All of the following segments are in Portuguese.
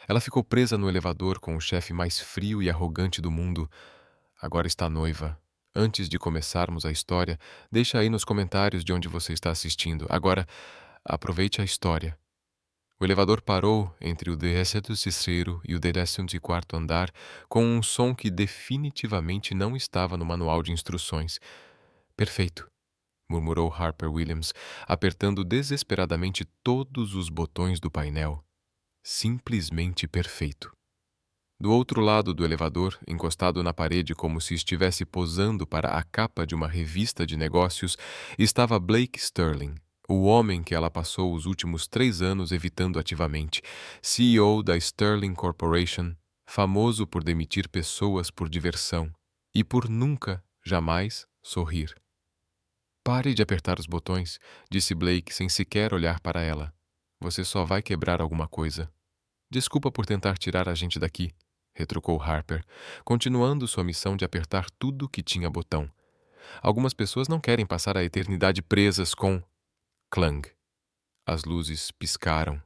Ela ficou presa no elevador com o chefe mais frio e arrogante do mundo. Agora está noiva. Antes de começarmos a história, deixa aí nos comentários de onde você está assistindo. Agora, aproveite a história. O elevador parou entre o 13º e o 14º andar com um som que definitivamente não estava no manual de instruções. Perfeito, murmurou Harper Williams, apertando desesperadamente todos os botões do painel. Simplesmente perfeito. Do outro lado do elevador, encostado na parede como se estivesse posando para a capa de uma revista de negócios, estava Blake Sterling, o homem que ela passou os últimos 3 anos evitando ativamente, CEO da Sterling Corporation, famoso por demitir pessoas por diversão e por nunca, jamais, sorrir. Pare de apertar os botões, disse Blake sem sequer olhar para ela. Você só vai quebrar alguma coisa. Desculpa por tentar tirar a gente daqui, retrucou Harper, continuando sua missão de apertar tudo que tinha botão. Algumas pessoas não querem passar a eternidade presas com... Clang. As luzes piscaram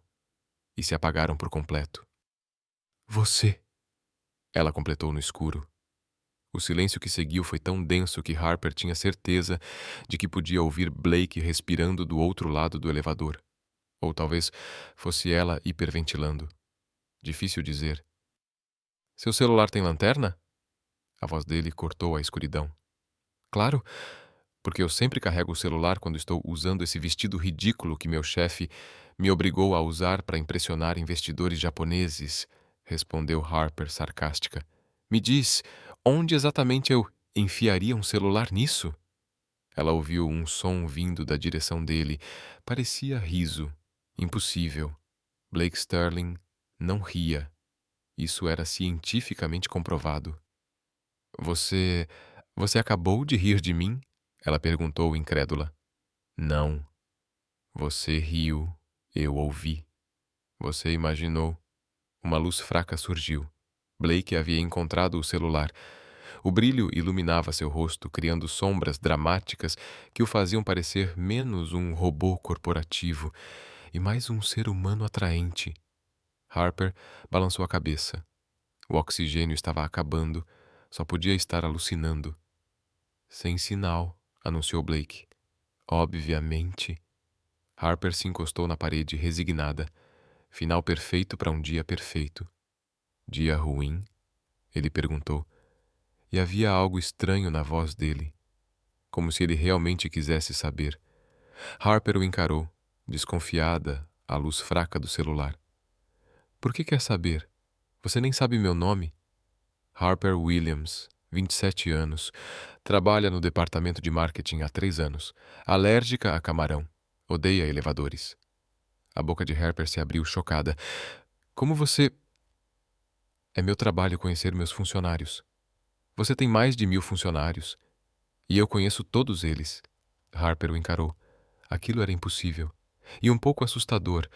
e se apagaram por completo. Você, ela completou no escuro. O silêncio que seguiu foi tão denso que Harper tinha certeza de que podia ouvir Blake respirando do outro lado do elevador. Ou talvez fosse ela hiperventilando. Difícil dizer. Seu celular tem lanterna? A voz dele cortou a escuridão. Claro, porque eu sempre carrego o celular quando estou usando esse vestido ridículo que meu chefe me obrigou a usar para impressionar investidores japoneses, respondeu Harper sarcástica. Me diz, onde exatamente eu enfiaria um celular nisso? Ela ouviu um som vindo da direção dele. Parecia riso. Impossível. Blake Sterling não ria. Isso era cientificamente comprovado. Você... Você acabou de rir de mim? Ela perguntou incrédula. Não. Você riu. Eu ouvi. Você imaginou. Uma luz fraca surgiu. Blake havia encontrado o celular. O brilho iluminava seu rosto, criando sombras dramáticas que o faziam parecer menos um robô corporativo e mais um ser humano atraente. Harper balançou a cabeça. O oxigênio estava acabando. Só podia estar alucinando. Sem sinal, anunciou Blake. Obviamente. Harper se encostou na parede, resignada. Final perfeito para um dia perfeito. Dia ruim? Ele perguntou. E havia algo estranho na voz dele. Como se ele realmente quisesse saber. Harper o encarou, desconfiada, à luz fraca do celular. Por que quer saber? Você nem sabe meu nome? Harper Williams, 27 anos. Trabalha no departamento de marketing há 3 anos. Alérgica a camarão. Odeia elevadores. A boca de Harper se abriu chocada. Como você... É meu trabalho conhecer meus funcionários. Você tem mais de 1000 funcionários. E eu conheço todos eles. Harper o encarou. Aquilo era impossível. E um pouco assustador,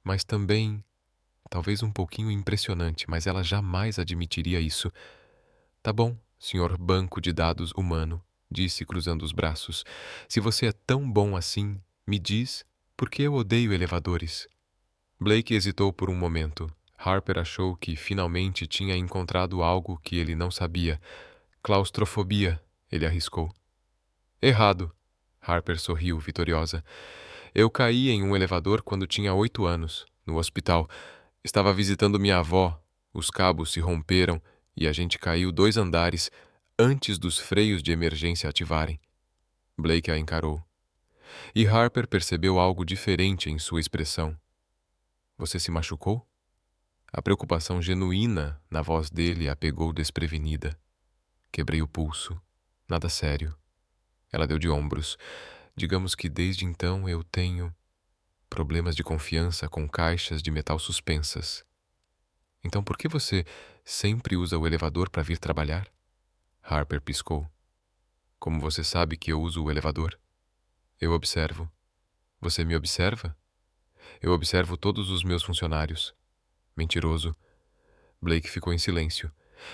mas também... Talvez um pouquinho impressionante, mas ela jamais admitiria isso. Tá bom, senhor banco de dados humano, disse cruzando os braços. Se você é tão bom assim, me diz por que eu odeio elevadores. Blake hesitou por um momento. Harper achou que finalmente tinha encontrado algo que ele não sabia. Claustrofobia, ele arriscou. Errado. Harper sorriu, vitoriosa. Eu caí em um elevador quando tinha 8 anos, no hospital. Estava visitando minha avó. Os cabos se romperam e a gente caiu 2 andares antes dos freios de emergência ativarem. Blake a encarou. E Harper percebeu algo diferente em sua expressão. Você se machucou? A preocupação genuína na voz dele a pegou desprevenida. Quebrei o pulso. Nada sério. Ela deu de ombros. Digamos que desde então eu tenho problemas de confiança com caixas de metal suspensas. Então por que você sempre usa o elevador para vir trabalhar? Harper piscou. Como você sabe que eu uso o elevador? Eu observo. Você me observa? Eu observo todos os meus funcionários. Mentiroso. Blake ficou em silêncio,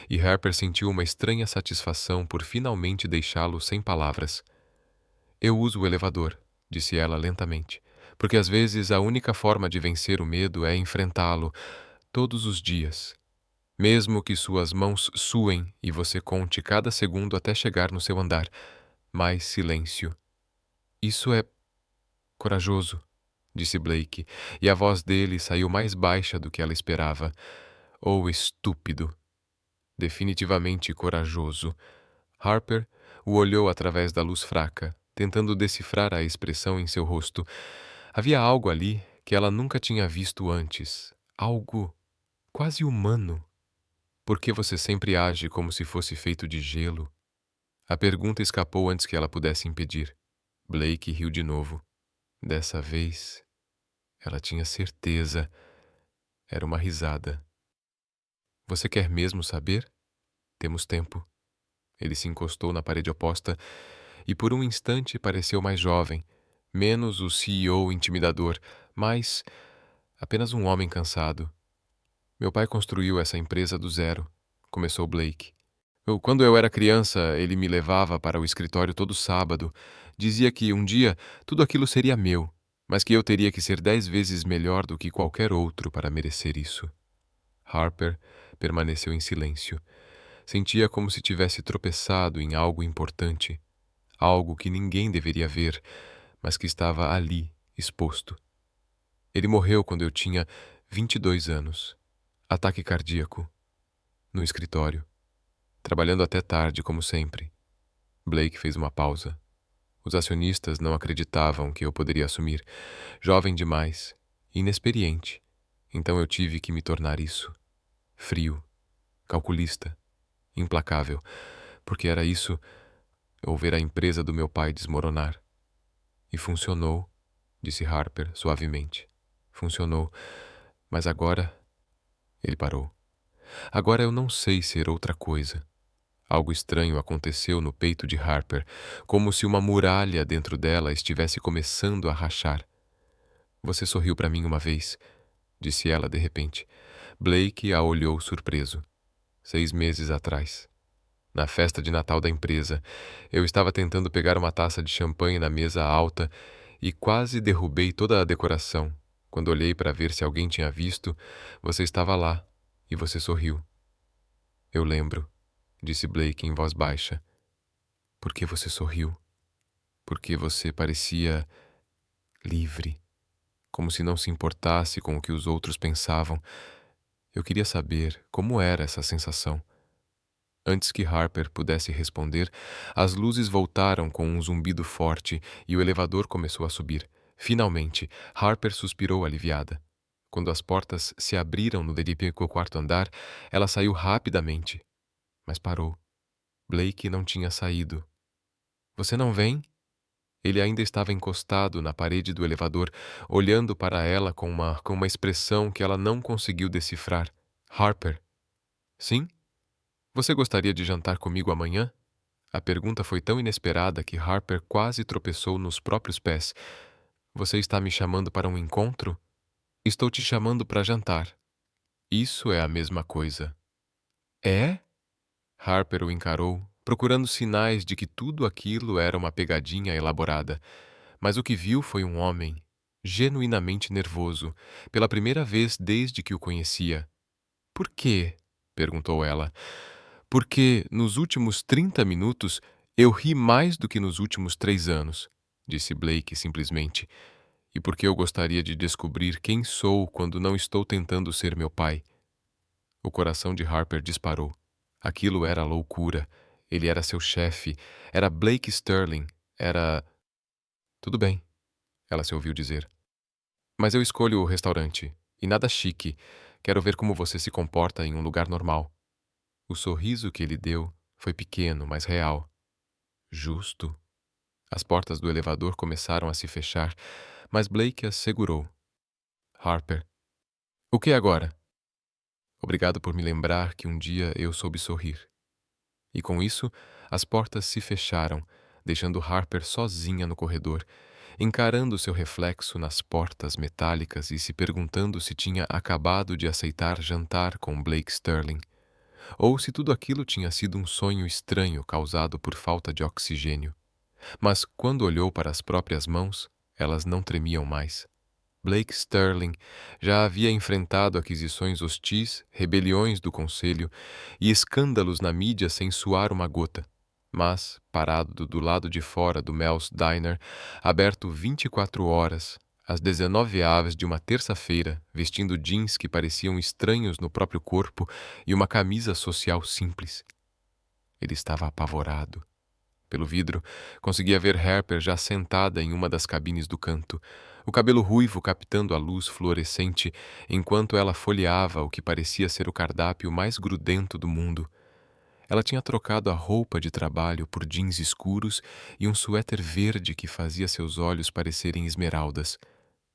e Harper sentiu uma estranha satisfação por finalmente deixá-lo sem palavras. Eu uso o elevador, disse ela lentamente, porque às vezes a única forma de vencer o medo é enfrentá-lo. todos os dias. Mesmo que suas mãos suem e você conte cada segundo até chegar no seu andar. Mais silêncio. Isso é corajoso, disse Blake, e a voz dele saiu mais baixa do que ela esperava. Ou estúpido. Definitivamente corajoso. Harper o olhou através da luz fraca, tentando decifrar a expressão em seu rosto. Havia algo ali que ela nunca tinha visto antes. Algo quase humano. Por que você sempre age como se fosse feito de gelo? A pergunta escapou antes que ela pudesse impedir. Blake riu de novo. Dessa vez, ela tinha certeza. Era uma risada. Você quer mesmo saber? Temos tempo. Ele se encostou na parede oposta e por um instante pareceu mais jovem, menos o CEO intimidador, mais apenas um homem cansado. Meu pai construiu essa empresa do zero, começou Blake. Quando eu era criança, ele me levava para o escritório todo sábado. Dizia que um dia tudo aquilo seria meu, mas que eu teria que ser 10 vezes melhor do que qualquer outro para merecer isso. Harper permaneceu em silêncio. Sentia como se tivesse tropeçado em algo importante, algo que ninguém deveria ver, mas que estava ali, exposto. Ele morreu quando eu tinha 22 anos. Ataque cardíaco. No escritório. Trabalhando até tarde, como sempre. Blake fez uma pausa. Os acionistas não acreditavam que eu poderia assumir. Jovem demais, inexperiente. Então eu tive que me tornar isso. Frio, calculista, implacável, porque era isso, ou ver a empresa do meu pai desmoronar. E funcionou, disse Harper suavemente. Funcionou, mas agora... Ele parou. Agora eu não sei ser outra coisa. Algo estranho aconteceu no peito de Harper, como se uma muralha dentro dela estivesse começando a rachar. Você sorriu para mim uma vez, disse ela de repente. Blake a olhou surpreso. 6 meses atrás. Na festa de Natal da empresa, eu estava tentando pegar uma taça de champanhe na mesa alta e quase derrubei toda a decoração. Quando olhei para ver se alguém tinha visto, você estava lá e você sorriu. Eu lembro, disse Blake em voz baixa. Por que você sorriu? Porque você parecia livre, como se não se importasse com o que os outros pensavam. Eu queria saber como era essa sensação. Antes que Harper pudesse responder, as luzes voltaram com um zumbido forte e o elevador começou a subir. Finalmente, Harper suspirou aliviada. Quando as portas se abriram no delípico quarto andar, ela saiu rapidamente. Mas parou. Blake não tinha saído. Você não vem? Ele ainda estava encostado na parede do elevador, olhando para ela com uma expressão que ela não conseguiu decifrar. Harper. Sim? Você gostaria de jantar comigo amanhã? A pergunta foi tão inesperada que Harper quase tropeçou nos próprios pés. Você está me chamando para um encontro? Estou te chamando para jantar. Isso é a mesma coisa. É? Harper o encarou, procurando sinais de que tudo aquilo era uma pegadinha elaborada. Mas o que viu foi um homem, genuinamente nervoso, pela primeira vez desde que o conhecia. Por quê? Perguntou ela. Porque nos últimos 30 minutos eu ri mais do que nos últimos 3 anos, disse Blake simplesmente. E porque eu gostaria de descobrir quem sou quando não estou tentando ser meu pai. O coração de Harper disparou. Aquilo era loucura. Ele era seu chefe. Era Blake Sterling. Era... Tudo bem, ela se ouviu dizer. Mas eu escolho o restaurante. E nada chique. Quero ver como você se comporta em um lugar normal. O sorriso que ele deu foi pequeno, mas real. Justo. As portas do elevador começaram a se fechar, mas Blake as segurou. Harper. O que agora? Obrigado por me lembrar que um dia eu soube sorrir. E com isso, as portas se fecharam, deixando Harper sozinha no corredor, encarando seu reflexo nas portas metálicas e se perguntando se tinha acabado de aceitar jantar com Blake Sterling, ou se tudo aquilo tinha sido um sonho estranho causado por falta de oxigênio. Mas quando olhou para as próprias mãos, elas não tremiam mais. Blake Sterling já havia enfrentado aquisições hostis, rebeliões do conselho e escândalos na mídia sem suar uma gota. Mas, parado do lado de fora do Mel's Diner, aberto 24 horas, às 19 horas de uma terça-feira, vestindo jeans que pareciam estranhos no próprio corpo e uma camisa social simples. Ele estava apavorado. Pelo vidro, conseguia ver Harper já sentada em uma das cabines do canto, o cabelo ruivo captando a luz fluorescente enquanto ela folheava o que parecia ser o cardápio mais grudento do mundo. Ela tinha trocado a roupa de trabalho por jeans escuros e um suéter verde que fazia seus olhos parecerem esmeraldas.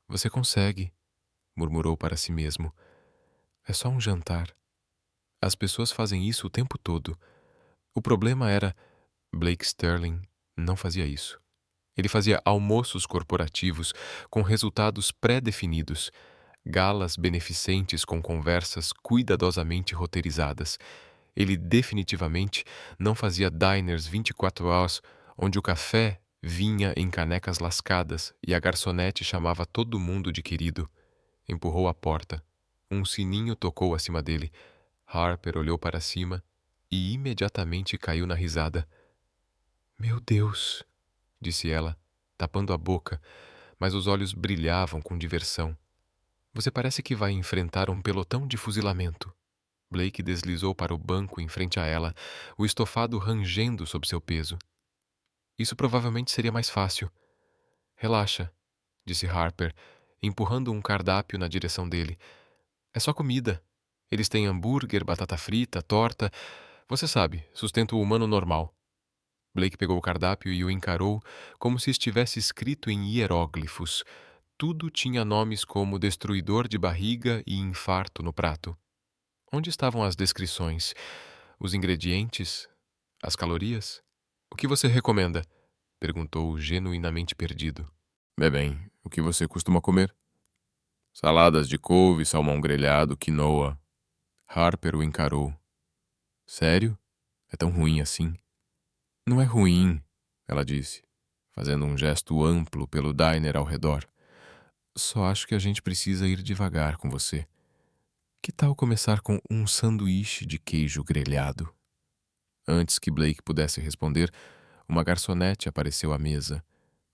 "Você consegue", murmurou para si mesmo. "É só um jantar. As pessoas fazem isso o tempo todo." O problema era Blake Sterling não fazia isso. Ele fazia almoços corporativos com resultados pré-definidos, galas beneficentes com conversas cuidadosamente roteirizadas. Ele definitivamente não fazia diners 24 horas onde o café vinha em canecas lascadas e a garçonete chamava todo mundo de querido. Empurrou a porta. Um sininho tocou acima dele. Harper olhou para cima e imediatamente caiu na risada. "Meu Deus", disse ela, tapando a boca, mas os olhos brilhavam com diversão. "Você parece que vai enfrentar um pelotão de fuzilamento." Blake deslizou para o banco em frente a ela, o estofado rangendo sob seu peso. "Isso provavelmente seria mais fácil." "Relaxa", disse Harper, empurrando um cardápio na direção dele. "É só comida. Eles têm hambúrguer, batata frita, torta. Você sabe, sustento humano normal." Blake pegou o cardápio e o encarou como se estivesse escrito em hieróglifos. Tudo tinha nomes como destruidor de barriga e infarto no prato. Onde estavam as descrições? Os ingredientes? As calorias? "O que você recomenda?" perguntou genuinamente perdido. Bem, o que você costuma comer?" "Saladas de couve, salmão grelhado, quinoa." Harper o encarou. "Sério? É tão ruim assim?" "Não é ruim", ela disse, fazendo um gesto amplo pelo diner ao redor. "Só acho que a gente precisa ir devagar com você. Que tal começar com um sanduíche de queijo grelhado?" Antes que Blake pudesse responder, uma garçonete apareceu à mesa,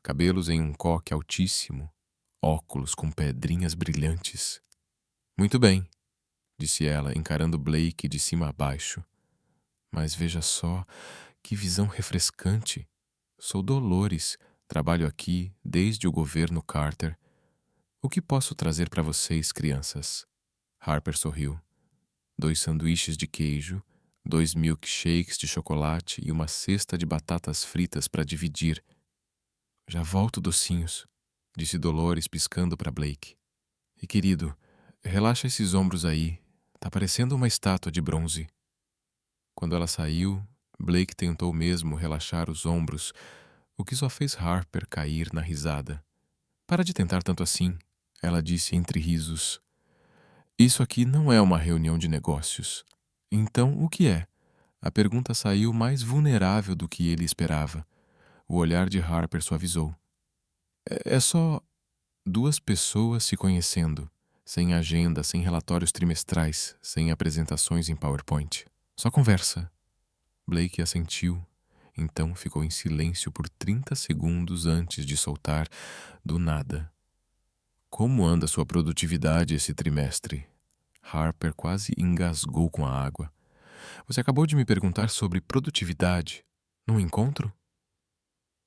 cabelos em um coque altíssimo, óculos com pedrinhas brilhantes. "Muito bem", disse ela, encarando Blake de cima a baixo. "Mas veja só, que visão refrescante. Sou Dolores, trabalho aqui desde o governo Carter. O que posso trazer para vocês, crianças?" Harper sorriu. 2 sanduíches de queijo, 2 milkshakes de chocolate e uma cesta de batatas fritas para dividir. "Já volto, docinhos", disse Dolores piscando para Blake. "E querido, relaxa esses ombros aí. Tá parecendo uma estátua de bronze." Quando ela saiu, Blake tentou mesmo relaxar os ombros, o que só fez Harper cair na risada. "Para de tentar tanto assim", ela disse entre risos. "Isso aqui não é uma reunião de negócios." "Então, o que é?" A pergunta saiu mais vulnerável do que ele esperava. O olhar de Harper suavizou. É só 2 pessoas se conhecendo, sem agenda, sem relatórios trimestrais, sem apresentações em PowerPoint. Só conversa." Blake assentiu, então ficou em silêncio por 30 segundos antes de soltar, do nada: "Como anda sua produtividade esse trimestre?" Harper quase engasgou com a água. "Você acabou de me perguntar sobre produtividade. Num encontro?"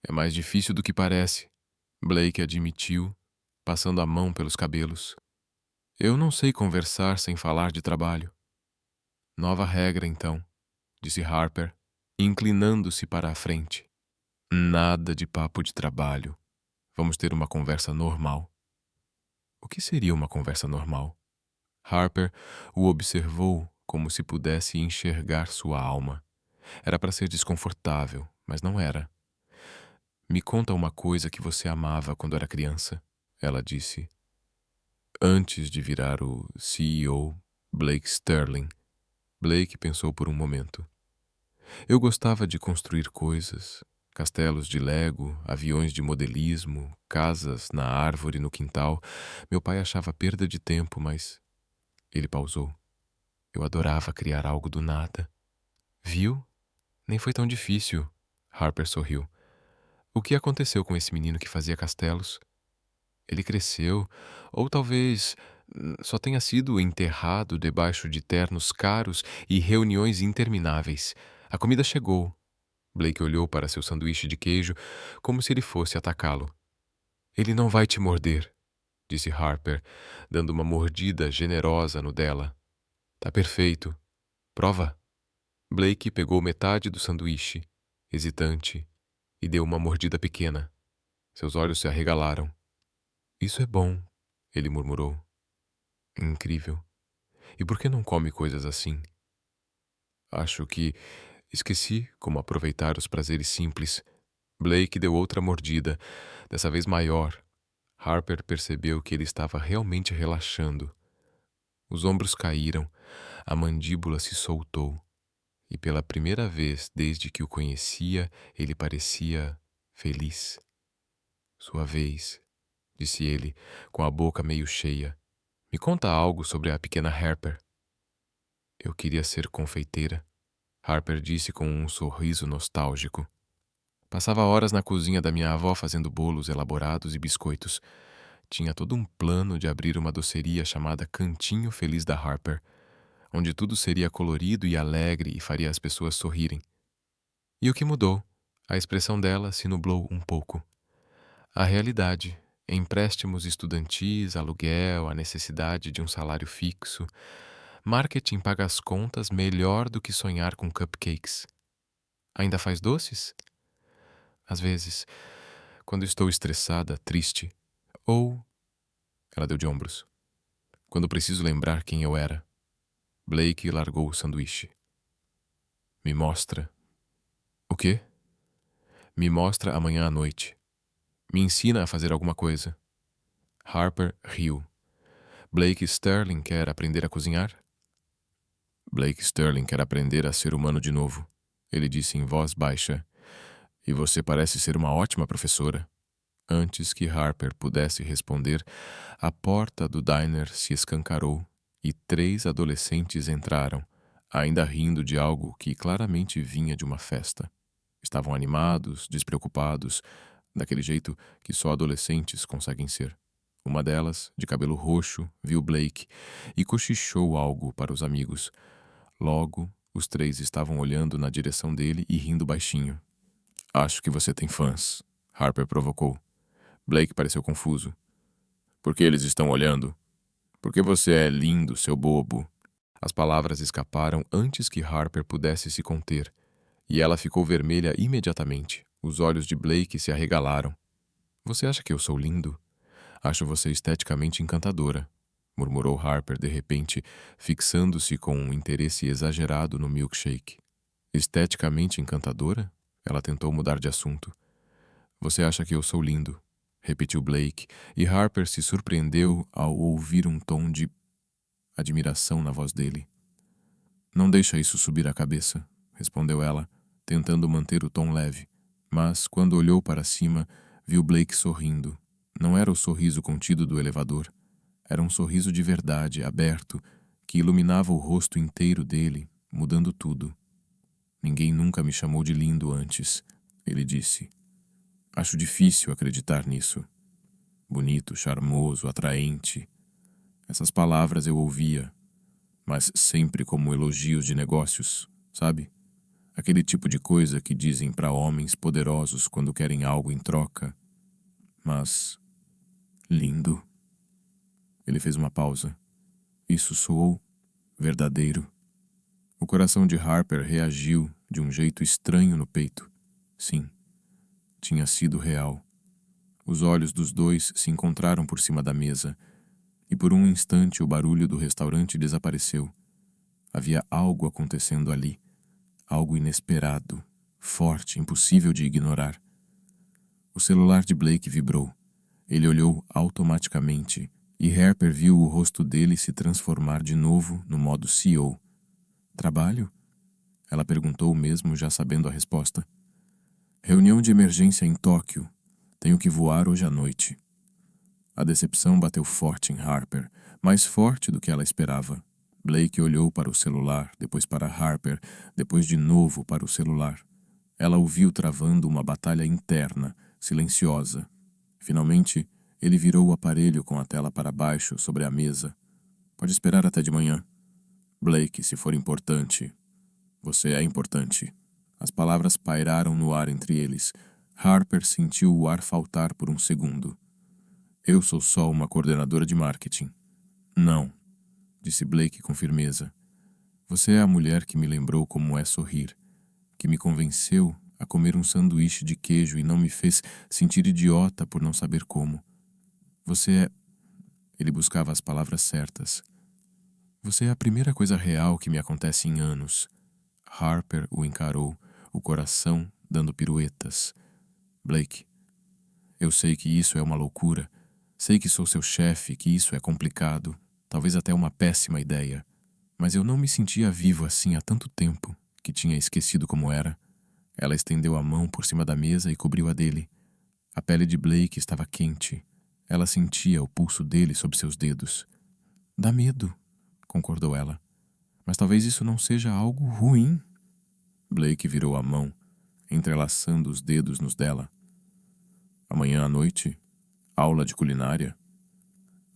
"É mais difícil do que parece", Blake admitiu, passando a mão pelos cabelos. "Eu não sei conversar sem falar de trabalho." "Nova regra, então", disse Harper, inclinando-se para a frente. "Nada de papo de trabalho. Vamos ter uma conversa normal." O que seria uma conversa normal? Harper o observou como se pudesse enxergar sua alma. Era para ser desconfortável, mas não era. "Me conta uma coisa que você amava quando era criança", ela disse. Antes de virar o CEO, Blake Sterling, Blake pensou por um momento. "Eu gostava de construir coisas. Castelos de Lego, aviões de modelismo, casas na árvore no quintal. Meu pai achava perda de tempo, mas ele pausou. Eu adorava criar algo do nada. Viu? Nem foi tão difícil. Harper sorriu. O que aconteceu com esse menino que fazia castelos? Ele cresceu, ou talvez só tenha sido enterrado debaixo de ternos caros e reuniões intermináveis. A comida chegou. Blake olhou para seu sanduíche de queijo como se ele fosse atacá-lo. Ele não vai te morder, disse Harper, dando uma mordida generosa no dela. Tá perfeito. Prova. Blake pegou metade do sanduíche, hesitante, e deu uma mordida pequena. Seus olhos se arregalaram. Isso é bom, ele murmurou. Incrível. E por que não come coisas assim? Acho que esqueci como aproveitar os prazeres simples. Blake deu outra mordida, dessa vez maior. Harper percebeu que ele estava realmente relaxando. Os ombros caíram, a mandíbula se soltou, e pela primeira vez desde que o conhecia, ele parecia feliz. Sua vez, disse ele, com a boca meio cheia. Me conta algo sobre a pequena Harper. Eu queria ser confeiteira, Harper disse com um sorriso nostálgico. Passava horas na cozinha da minha avó fazendo bolos elaborados e biscoitos. Tinha todo um plano de abrir uma doceria chamada Cantinho Feliz da Harper, onde tudo seria colorido e alegre e faria as pessoas sorrirem. E o que mudou? A expressão dela se nublou um pouco. A realidade, empréstimos estudantis, aluguel, a necessidade de um salário fixo. Marketing paga as contas melhor do que sonhar com cupcakes. Ainda faz doces? Às vezes, quando estou estressada, triste, ou... Ela deu de ombros. Quando preciso lembrar quem eu era. Blake largou o sanduíche. Me mostra. O quê? Me mostra amanhã à noite. Me ensina a fazer alguma coisa. Harper riu. Blake Sterling quer aprender a cozinhar? Blake Sterling quer aprender a ser humano de novo, ele disse em voz baixa. E você parece ser uma ótima professora. Antes que Harper pudesse responder, a porta do diner se escancarou e 3 adolescentes entraram, ainda rindo de algo que claramente vinha de uma festa. Estavam animados, despreocupados, daquele jeito que só adolescentes conseguem ser. Uma delas, de cabelo roxo, viu Blake e cochichou algo para os amigos. Logo, os 3 estavam olhando na direção dele e rindo baixinho. Acho que você tem fãs, Harper provocou. Blake pareceu confuso. Por que eles estão olhando? Porque você é lindo, seu bobo. As palavras escaparam antes que Harper pudesse se conter, e ela ficou vermelha imediatamente. Os olhos de Blake se arregalaram. Você acha que eu sou lindo? Acho você esteticamente encantadora, murmurou Harper de repente, fixando-se com um interesse exagerado no milkshake. Esteticamente encantadora? Ela tentou mudar de assunto. Você acha que eu sou lindo? Repetiu Blake, e Harper se surpreendeu ao ouvir um tom de admiração na voz dele. Não deixa isso subir a cabeça, respondeu ela, tentando manter o tom leve. Mas, quando olhou para cima, viu Blake sorrindo. Não era o sorriso contido do elevador. Era um sorriso de verdade, aberto, que iluminava o rosto inteiro dele, mudando tudo. Ninguém nunca me chamou de lindo antes, ele disse. Acho difícil acreditar nisso. Bonito, charmoso, atraente. Essas palavras eu ouvia, mas sempre como elogios de negócios, sabe? Aquele tipo de coisa que dizem para homens poderosos quando querem algo em troca. Mas... lindo. Ele fez uma pausa. Isso soou verdadeiro. O coração de Harper reagiu de um jeito estranho no peito. Sim, tinha sido real. Os olhos dos dois se encontraram por cima da mesa, e por um instante o barulho do restaurante desapareceu. Havia algo acontecendo ali, algo inesperado, forte, impossível de ignorar. O celular de Blake vibrou. Ele olhou automaticamente, e Harper viu o rosto dele se transformar de novo no modo CEO. Trabalho? Ela perguntou mesmo já sabendo a resposta. Reunião de emergência em Tóquio. Tenho que voar hoje à noite. A decepção bateu forte em Harper, mais forte do que ela esperava. Blake olhou para o celular, depois para Harper, depois de novo para o celular. Ela o viu travando uma batalha interna, silenciosa. Finalmente, ele virou o aparelho com a tela para baixo sobre a mesa. Pode esperar até de manhã. Blake, se for importante. Você é importante. As palavras pairaram no ar entre eles. Harper sentiu o ar faltar por um segundo. Eu sou só uma coordenadora de marketing. Não, disse Blake com firmeza. Você é a mulher que me lembrou como é sorrir, que me convenceu a comer um sanduíche de queijo e não me fez sentir idiota por não saber como. Você é... Ele buscava as palavras certas. Você é a primeira coisa real que me acontece em anos. Harper o encarou, o coração dando piruetas. Blake, eu sei que isso é uma loucura. Sei que sou seu chefe, que isso é complicado, talvez até uma péssima ideia. Mas eu não me sentia vivo assim há tanto tempo, que tinha esquecido como era. Ela estendeu a mão por cima da mesa e cobriu a dele. A pele de Blake estava quente. Ela sentia o pulso dele sob seus dedos. Dá medo, concordou ela. Mas talvez isso não seja algo ruim. Blake virou a mão, entrelaçando os dedos nos dela. Amanhã à noite, aula de culinária?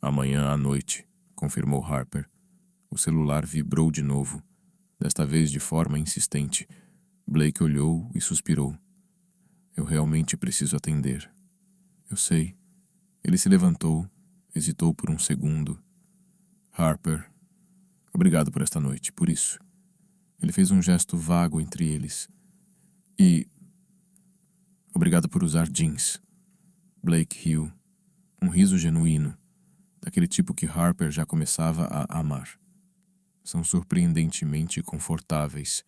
Amanhã à noite, confirmou Harper. O celular vibrou de novo, desta vez de forma insistente. Blake olhou e suspirou. Eu realmente preciso atender. Eu sei. Ele se levantou, hesitou por um segundo. Harper, obrigado por esta noite, por isso. Ele fez um gesto vago entre eles. E... obrigado por usar jeans. Blake riu. Um riso genuíno, daquele tipo que Harper já começava a amar. São surpreendentemente confortáveis.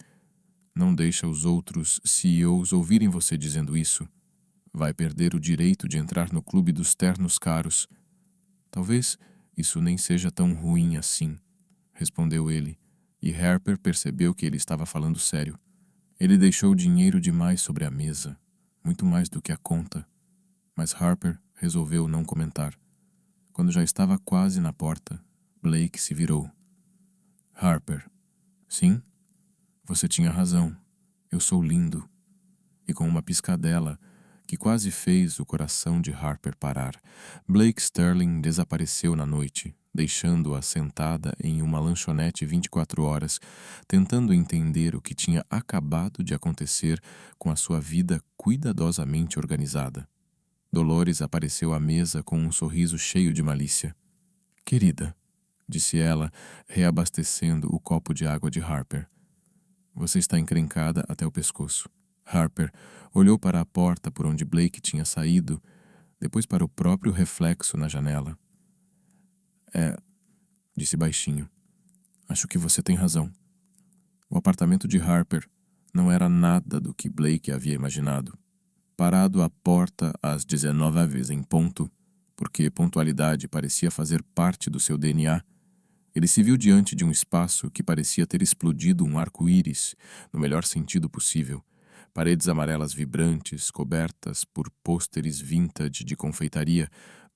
Não deixa os outros CEOs ouvirem você dizendo isso. Vai perder o direito de entrar no clube dos ternos caros. Talvez isso nem seja tão ruim assim, respondeu ele, e Harper percebeu que ele estava falando sério. Ele deixou dinheiro demais sobre a mesa, muito mais do que a conta, mas Harper resolveu não comentar. Quando já estava quase na porta, Blake se virou. Harper, sim? Você tinha razão. Eu sou lindo. E com uma piscadela que quase fez o coração de Harper parar, Blake Sterling desapareceu na noite, deixando-a sentada em uma lanchonete 24 horas, tentando entender o que tinha acabado de acontecer com a sua vida cuidadosamente organizada. Dolores apareceu à mesa com um sorriso cheio de malícia. Querida, disse ela, reabastecendo o copo de água de Harper. Você está encrencada até o pescoço. Harper olhou para a porta por onde Blake tinha saído, depois para o próprio reflexo na janela. Disse baixinho. Acho que você tem razão. O apartamento de Harper não era nada do que Blake havia imaginado. Parado à porta às 19 em ponto, porque pontualidade parecia fazer parte do seu DNA, ele se viu diante de um espaço que parecia ter explodido um arco-íris, no melhor sentido possível. Paredes amarelas vibrantes, cobertas por pôsteres vintage de confeitaria,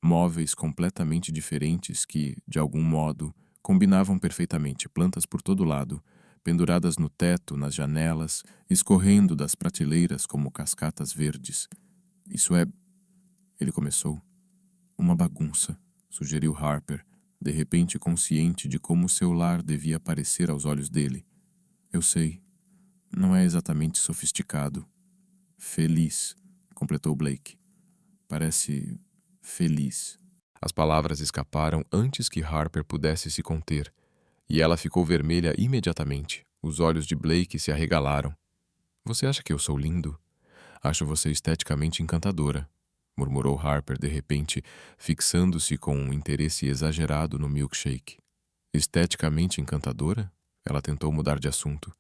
móveis completamente diferentes que, de algum modo, combinavam perfeitamente, plantas por todo lado, penduradas no teto, nas janelas, escorrendo das prateleiras como cascatas verdes. Isso é... Ele começou. Uma bagunça, sugeriu Harper, de repente consciente de como seu lar devia parecer aos olhos dele. Eu sei. Não é exatamente sofisticado. Feliz, completou Blake. Parece feliz. As palavras escaparam antes que Harper pudesse se conter, e ela ficou vermelha imediatamente. Os olhos de Blake se arregalaram. Você acha que eu sou lindo? Acho você esteticamente encantadora, murmurou Harper de repente, fixando-se com um interesse exagerado no milkshake. Esteticamente encantadora? Ela tentou mudar de assunto.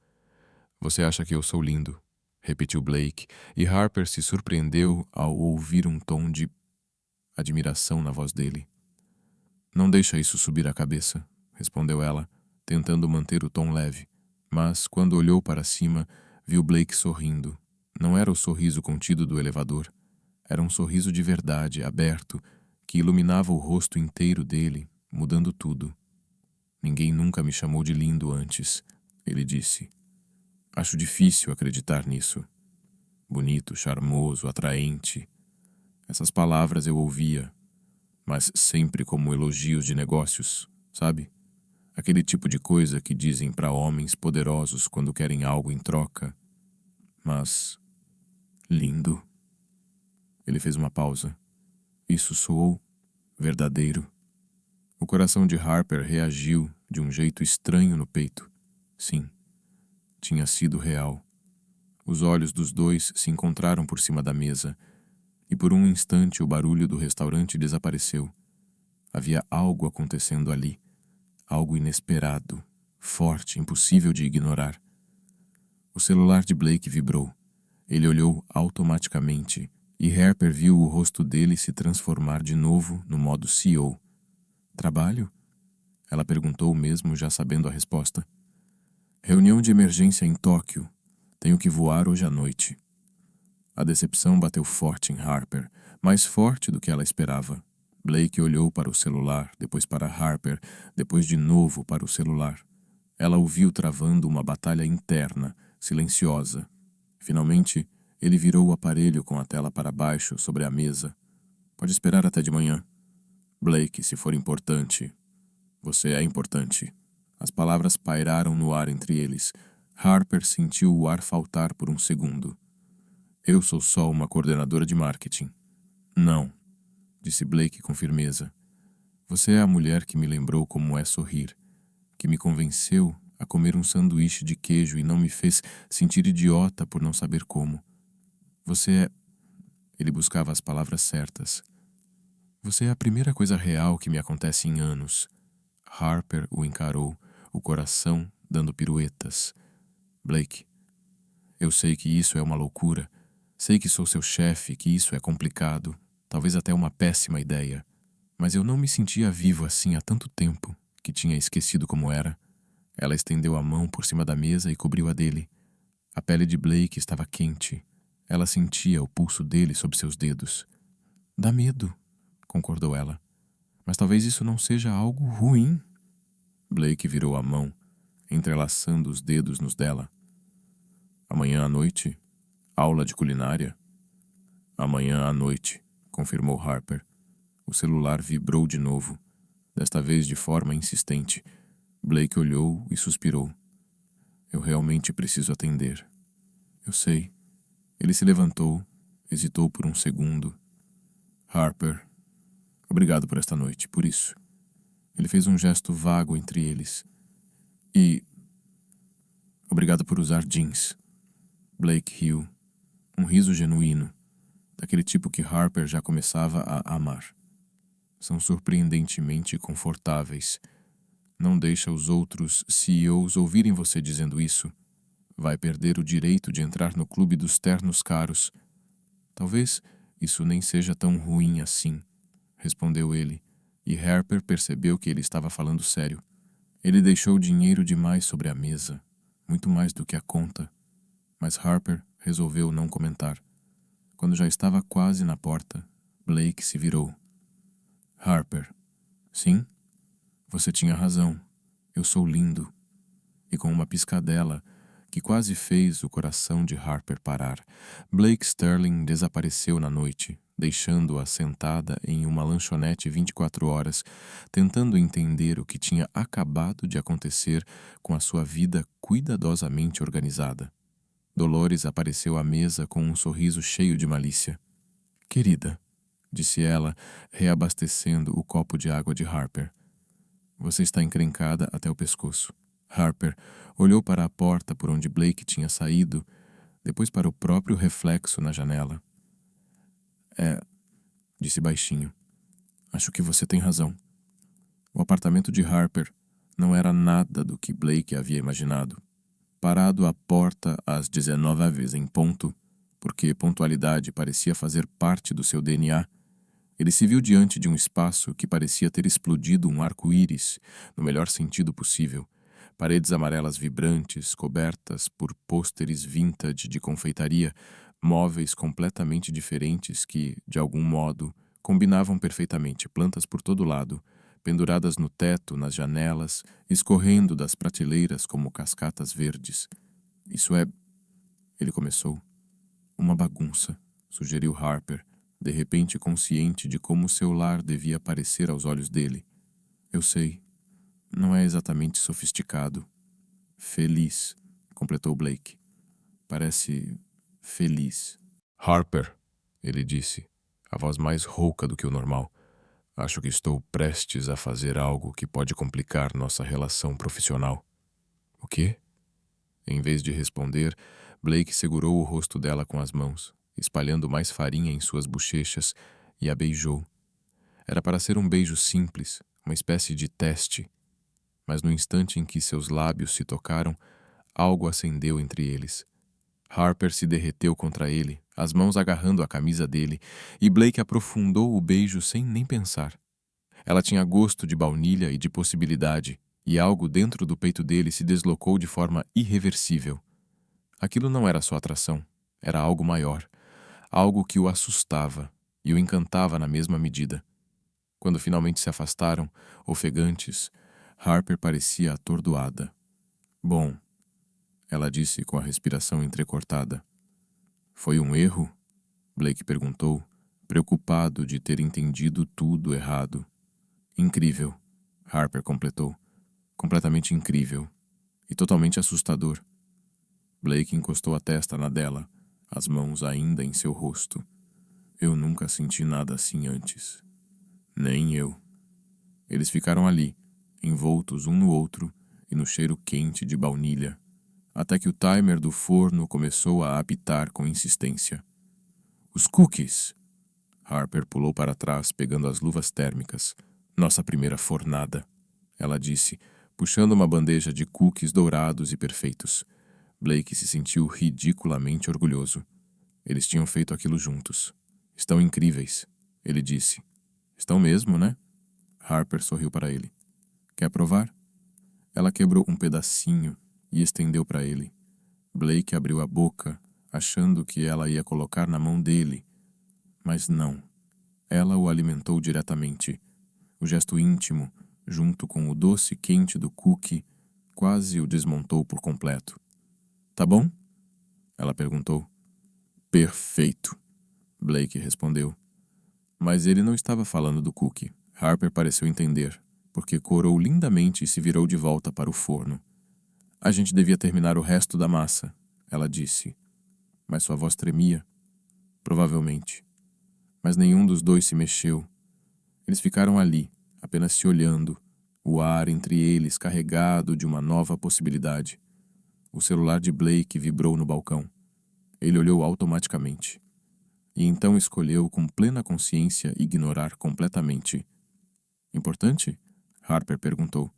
Você acha que eu sou lindo? Repetiu Blake, e Harper se surpreendeu ao ouvir um tom de admiração na voz dele. Não deixa isso subir a cabeça, respondeu ela, tentando manter o tom leve. Mas, quando olhou para cima, viu Blake sorrindo. Não era o sorriso contido do elevador. Era um sorriso de verdade, aberto, que iluminava o rosto inteiro dele, mudando tudo. Ninguém nunca me chamou de lindo antes, ele disse. Acho difícil acreditar nisso. Bonito, charmoso, atraente. Essas palavras eu ouvia, mas sempre como elogios de negócios, sabe? Aquele tipo de coisa que dizem para homens poderosos quando querem algo em troca. Mas... lindo. Ele fez uma pausa. Isso soou verdadeiro. O coração de Harper reagiu de um jeito estranho no peito. Sim, tinha sido real. Os olhos dos dois se encontraram por cima da mesa, e por um instante o barulho do restaurante desapareceu. Havia algo acontecendo ali, algo inesperado, forte, impossível de ignorar. O celular de Blake vibrou. Ele olhou automaticamente, e Harper viu o rosto dele se transformar de novo no modo CEO. Trabalho? Ela perguntou mesmo já sabendo a resposta. Reunião de emergência em Tóquio. Tenho que voar hoje à noite. A decepção bateu forte em Harper, mais forte do que ela esperava. Blake olhou para o celular, depois para Harper, depois de novo para o celular. Ela o viu travando uma batalha interna, silenciosa. Finalmente, ele virou o aparelho com a tela para baixo sobre a mesa. Pode esperar até de manhã. Blake, se for importante. Você é importante. As palavras pairaram no ar entre eles. Harper sentiu o ar faltar por um segundo. Eu sou só uma coordenadora de marketing. Não, disse Blake com firmeza. Você é a mulher que me lembrou como é sorrir, que me convenceu a comer um sanduíche de queijo e não me fez sentir idiota por não saber como. Você é... Ele buscava as palavras certas. Você é a primeira coisa real que me acontece em anos. Harper o encarou, o coração dando piruetas. Blake, eu sei que isso é uma loucura. Sei que sou seu chefe, que isso é complicado, talvez até uma péssima ideia. Mas eu não me sentia vivo assim há tanto tempo, que tinha esquecido como era. Ela estendeu a mão por cima da mesa e cobriu a dele. A pele de Blake estava quente. Ela sentia o pulso dele sob seus dedos. Dá medo, concordou ela. Mas talvez isso não seja algo ruim. Blake virou a mão, entrelaçando os dedos nos dela. Amanhã à noite, aula de culinária? Amanhã à noite, confirmou Harper. O celular vibrou de novo, desta vez de forma insistente. Blake olhou e suspirou. Eu realmente preciso atender. Eu sei. Ele se levantou, hesitou por um segundo. Harper, obrigado por esta noite, por isso. Ele fez um gesto vago entre eles. E... obrigado por usar jeans. Blake riu. Um riso genuíno, daquele tipo que Harper já começava a amar. São surpreendentemente confortáveis. Não deixa os outros CEOs ouvirem você dizendo isso. Vai perder o direito de entrar no clube dos ternos caros. Talvez isso nem seja tão ruim assim, respondeu ele, e Harper percebeu que ele estava falando sério. Ele deixou dinheiro demais sobre a mesa, muito mais do que a conta, mas Harper resolveu não comentar. Quando já estava quase na porta, Blake se virou. Harper, sim? Você tinha razão. Eu sou lindo. E com uma piscadela que quase fez o coração de Harper parar, Blake Sterling desapareceu na noite, deixando-a sentada em uma lanchonete 24 horas, tentando entender o que tinha acabado de acontecer com a sua vida cuidadosamente organizada. Dolores apareceu à mesa com um sorriso cheio de malícia. Querida, disse ela, reabastecendo o copo de água de Harper. Você está encrencada até o pescoço. Harper olhou para a porta por onde Blake tinha saído, depois para o próprio reflexo na janela. Disse baixinho. Acho que você tem razão. O apartamento de Harper não era nada do que Blake havia imaginado. Parado à porta às 19h em ponto, porque pontualidade parecia fazer parte do seu DNA, ele se viu diante de um espaço que parecia ter explodido um arco-íris, no melhor sentido possível. Paredes amarelas vibrantes, cobertas por pôsteres vintage de confeitaria, Móveis completamente diferentes que, de algum modo, combinavam perfeitamente, plantas por todo lado, penduradas no teto, nas janelas, escorrendo das prateleiras como cascatas verdes. Isso é... Ele começou. Uma bagunça, sugeriu Harper, de repente consciente de como seu lar devia parecer aos olhos dele. Eu sei. Não é exatamente sofisticado. Feliz, completou Blake. Parece feliz. Harper, ele disse, a voz mais rouca do que o normal. Acho que estou prestes a fazer algo que pode complicar nossa relação profissional. O quê? Em vez de responder, Blake segurou o rosto dela com as mãos, espalhando mais farinha em suas bochechas, e a beijou. Era para ser um beijo simples, uma espécie de teste. Mas no instante em que seus lábios se tocaram, algo acendeu entre eles. Harper se derreteu contra ele, as mãos agarrando a camisa dele, e Blake aprofundou o beijo sem nem pensar. Ela tinha gosto de baunilha e de possibilidade, e algo dentro do peito dele se deslocou de forma irreversível. Aquilo não era só atração, era algo maior, algo que o assustava e o encantava na mesma medida. Quando finalmente se afastaram, ofegantes, Harper parecia atordoada. Bom, ela disse com a respiração entrecortada. Foi um erro? Blake perguntou, preocupado de ter entendido tudo errado. Incrível, Harper completou. Completamente incrível. E totalmente assustador. Blake encostou a testa na dela, as mãos ainda em seu rosto. Eu nunca senti nada assim antes. Nem eu. Eles ficaram ali, envoltos um no outro e no cheiro quente de baunilha, até que o timer do forno começou a apitar com insistência. Os cookies! Harper pulou para trás, pegando as luvas térmicas. Nossa primeira fornada, ela disse, puxando uma bandeja de cookies dourados e perfeitos. Blake se sentiu ridiculamente orgulhoso. Eles tinham feito aquilo juntos. Estão incríveis, ele disse. Estão mesmo, né? Harper sorriu para ele. Quer provar? Ela quebrou um pedacinho e estendeu para ele. Blake abriu a boca, achando que ela ia colocar na mão dele. Mas não. Ela o alimentou diretamente. O gesto íntimo, junto com o doce quente do cookie, quase o desmontou por completo. Tá bom? Ela perguntou. Perfeito, Blake respondeu. Mas ele não estava falando do cookie. Harper pareceu entender, porque corou lindamente e se virou de volta para o forno. A gente devia terminar o resto da massa, ela disse. Mas sua voz tremia. Provavelmente. Mas nenhum dos dois se mexeu. Eles ficaram ali, apenas se olhando, o ar entre eles carregado de uma nova possibilidade. O celular de Blake vibrou no balcão. Ele olhou automaticamente. E então escolheu com plena consciência ignorar completamente. Importante? Harper perguntou.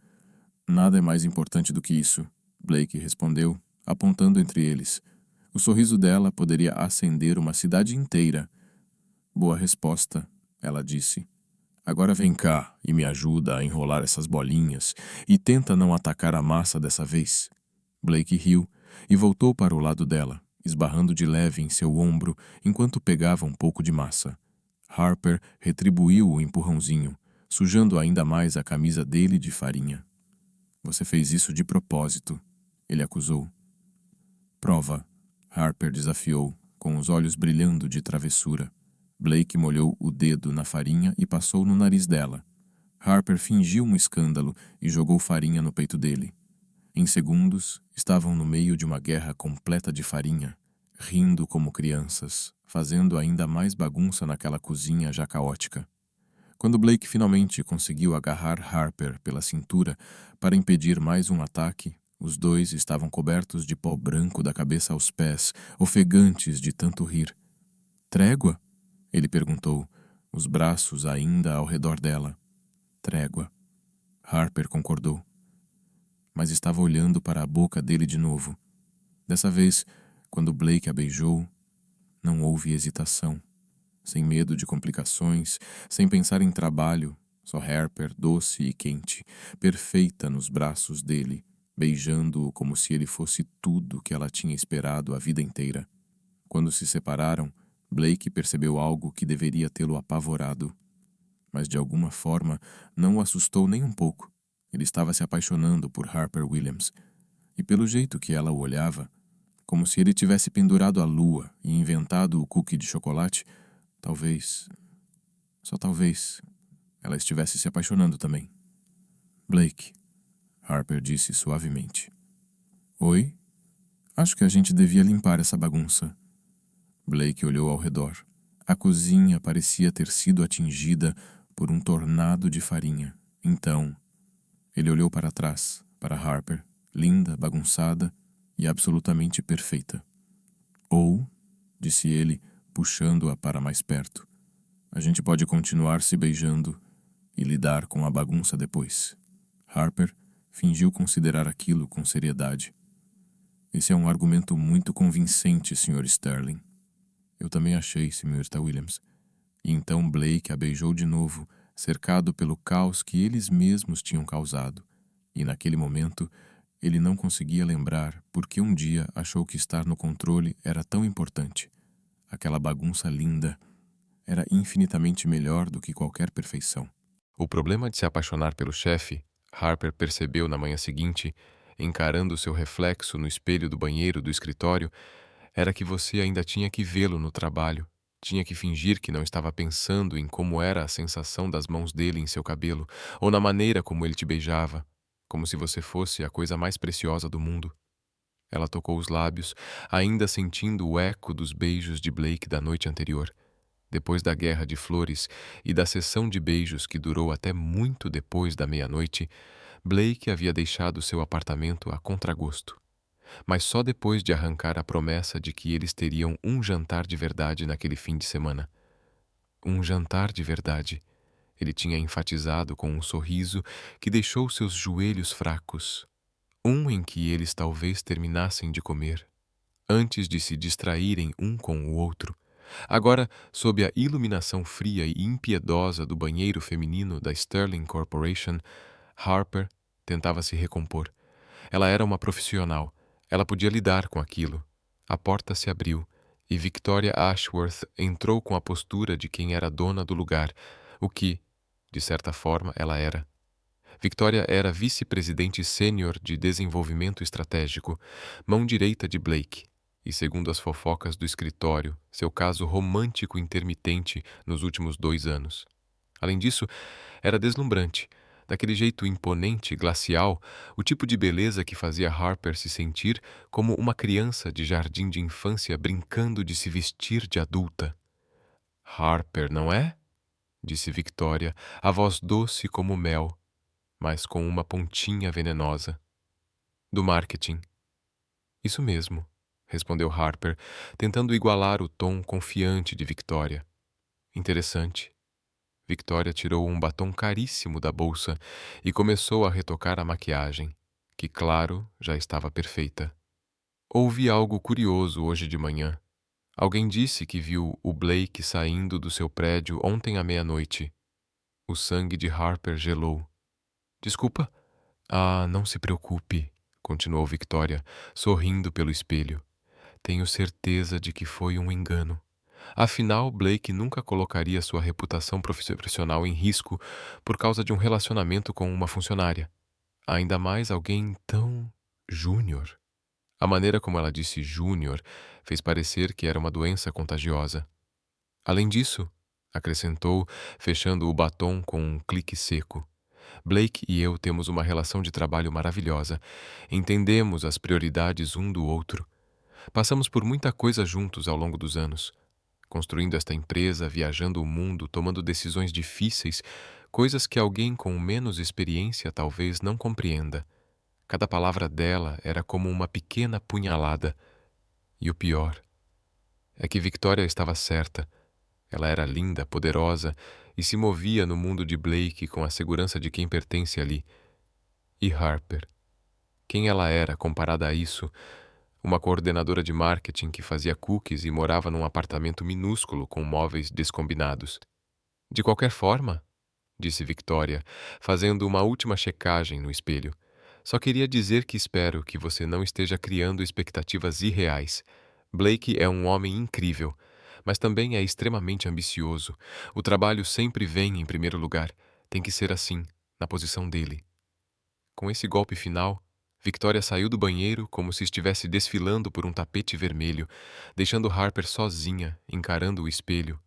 Nada é mais importante do que isso, Blake respondeu, apontando entre eles. O sorriso dela poderia acender uma cidade inteira. Boa resposta, ela disse. Agora vem cá e me ajuda a enrolar essas bolinhas e tenta não atacar a massa dessa vez. Blake riu e voltou para o lado dela, esbarrando de leve em seu ombro enquanto pegava um pouco de massa. Harper retribuiu o empurrãozinho, sujando ainda mais a camisa dele de farinha. Você fez isso de propósito, ele acusou. Prova, Harper desafiou, com os olhos brilhando de travessura. Blake molhou o dedo na farinha e passou no nariz dela. Harper fingiu um escândalo e jogou farinha no peito dele. Em segundos, estavam no meio de uma guerra completa de farinha, rindo como crianças, fazendo ainda mais bagunça naquela cozinha já caótica. Quando Blake finalmente conseguiu agarrar Harper pela cintura para impedir mais um ataque, os dois estavam cobertos de pó branco da cabeça aos pés, ofegantes de tanto rir. Trégua? Ele perguntou, os braços ainda ao redor dela. Trégua. Harper concordou. Mas estava olhando para a boca dele de novo. Dessa vez, quando Blake a beijou, não houve hesitação. Sem medo de complicações, sem pensar em trabalho, só Harper doce e quente, perfeita nos braços dele, beijando-o como se ele fosse tudo que ela tinha esperado a vida inteira. Quando se separaram, Blake percebeu algo que deveria tê-lo apavorado. Mas de alguma forma não o assustou nem um pouco. Ele estava se apaixonando por Harper Williams, e pelo jeito que ela o olhava, como se ele tivesse pendurado a lua e inventado o cookie de chocolate, talvez, só talvez, ela estivesse se apaixonando também. Blake, Harper disse suavemente. Oi? Acho que a gente devia limpar essa bagunça. Blake olhou ao redor. A cozinha parecia ter sido atingida por um tornado de farinha. Então, ele olhou para trás, para Harper, linda, bagunçada e absolutamente perfeita. Ou, disse ele, puxando-a para mais perto, a gente pode continuar se beijando e lidar com a bagunça depois. Harper fingiu considerar aquilo com seriedade. Esse é um argumento muito convincente, Sr. Sterling. Eu também achei, Sr. Williams. E então Blake a beijou de novo, cercado pelo caos que eles mesmos tinham causado. E naquele momento, ele não conseguia lembrar por que um dia achou que estar no controle era tão importante. Aquela bagunça linda era infinitamente melhor do que qualquer perfeição. O problema de se apaixonar pelo chefe, Harper percebeu na manhã seguinte, encarando seu reflexo no espelho do banheiro do escritório, era que você ainda tinha que vê-lo no trabalho, tinha que fingir que não estava pensando em como era a sensação das mãos dele em seu cabelo, ou na maneira como ele te beijava, como se você fosse a coisa mais preciosa do mundo. Ela tocou os lábios, ainda sentindo o eco dos beijos de Blake da noite anterior. Depois da guerra de flores e da sessão de beijos que durou até muito depois da meia-noite, Blake havia deixado seu apartamento a contragosto. Mas só depois de arrancar a promessa de que eles teriam um jantar de verdade naquele fim de semana. Um jantar de verdade, ele tinha enfatizado com um sorriso que deixou seus joelhos fracos. Um em que eles talvez terminassem de comer, antes de se distraírem um com o outro. Agora, sob a iluminação fria e impiedosa do banheiro feminino da Sterling Corporation, Harper tentava se recompor. Ela era uma profissional. Ela podia lidar com aquilo. A porta se abriu e Victoria Ashworth entrou com a postura de quem era dona do lugar, o que, de certa forma, ela era. Victoria era vice-presidente sênior de desenvolvimento estratégico, mão direita de Blake, e segundo as fofocas do escritório, seu caso romântico intermitente nos últimos 2 anos. Além disso, era deslumbrante, daquele jeito imponente, glacial, o tipo de beleza que fazia Harper se sentir como uma criança de jardim de infância brincando de se vestir de adulta. Harper, não é? Disse Victoria, a voz doce como mel, mas com uma pontinha venenosa. Do marketing. Isso mesmo, respondeu Harper, tentando igualar o tom confiante de Victoria. Interessante. Victoria tirou um batom caríssimo da bolsa e começou a retocar a maquiagem, que, claro, já estava perfeita. Houve algo curioso hoje de manhã. Alguém disse que viu o Blake saindo do seu prédio ontem à meia-noite. O sangue de Harper gelou. Desculpa? Ah, não se preocupe, continuou Victoria, sorrindo pelo espelho. Tenho certeza de que foi um engano. Afinal, Blake nunca colocaria sua reputação profissional em risco por causa de um relacionamento com uma funcionária. Ainda mais alguém tão júnior. A maneira como ela disse júnior fez parecer que era uma doença contagiosa. Além disso, acrescentou, fechando o batom com um clique seco, Blake e eu temos uma relação de trabalho maravilhosa. Entendemos as prioridades um do outro. Passamos por muita coisa juntos ao longo dos anos. Construindo esta empresa, viajando o mundo, tomando decisões difíceis, coisas que alguém com menos experiência talvez não compreenda. Cada palavra dela era como uma pequena punhalada. E o pior é que Victoria estava certa. Ela era linda, poderosa e se movia no mundo de Blake com a segurança de quem pertence ali. E Harper? Quem ela era comparada a isso? Uma coordenadora de marketing que fazia cookies e morava num apartamento minúsculo com móveis descombinados. De qualquer forma, disse Victoria, fazendo uma última checagem no espelho, só queria dizer que espero que você não esteja criando expectativas irreais. Blake é um homem incrível, mas também é extremamente ambicioso. O trabalho sempre vem em primeiro lugar. Tem que ser assim, na posição dele. Com esse golpe final, Victoria saiu do banheiro como se estivesse desfilando por um tapete vermelho, deixando Harper sozinha, encarando o espelho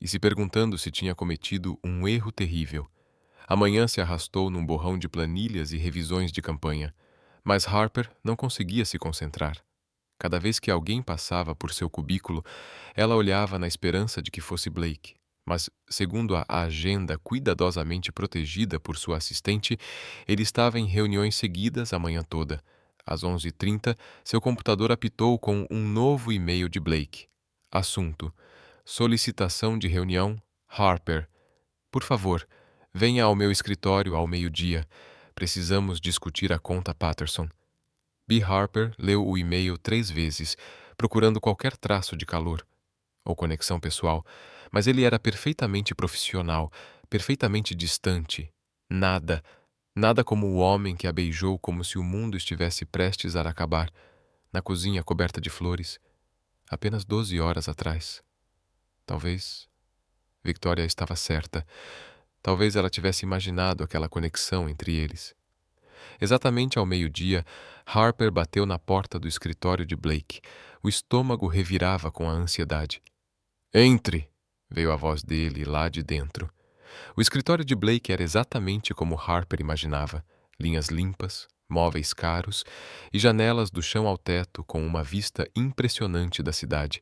e se perguntando se tinha cometido um erro terrível. Amanhã se arrastou num borrão de planilhas e revisões de campanha, mas Harper não conseguia se concentrar. Cada vez que alguém passava por seu cubículo, ela olhava na esperança de que fosse Blake. Mas, segundo a agenda cuidadosamente protegida por sua assistente, ele estava em reuniões seguidas a manhã toda. Às 11h30, seu computador apitou com um novo e-mail de Blake. Assunto: solicitação de reunião, Harper. Por favor, venha ao meu escritório ao meio-dia. Precisamos discutir a conta Patterson. B. Harper leu o e-mail 3 vezes, procurando qualquer traço de calor ou conexão pessoal, mas ele era perfeitamente profissional, perfeitamente distante. Nada, nada como o homem que a beijou como se o mundo estivesse prestes a acabar, na cozinha coberta de flores, apenas 12 horas atrás. Talvez Victoria estava certa. Talvez ela tivesse imaginado aquela conexão entre eles. Exatamente ao meio-dia, Harper bateu na porta do escritório de Blake. O estômago revirava com a ansiedade. "Entre!" veio a voz dele lá de dentro. O escritório de Blake era exatamente como Harper imaginava. Linhas limpas, móveis caros e janelas do chão ao teto com uma vista impressionante da cidade.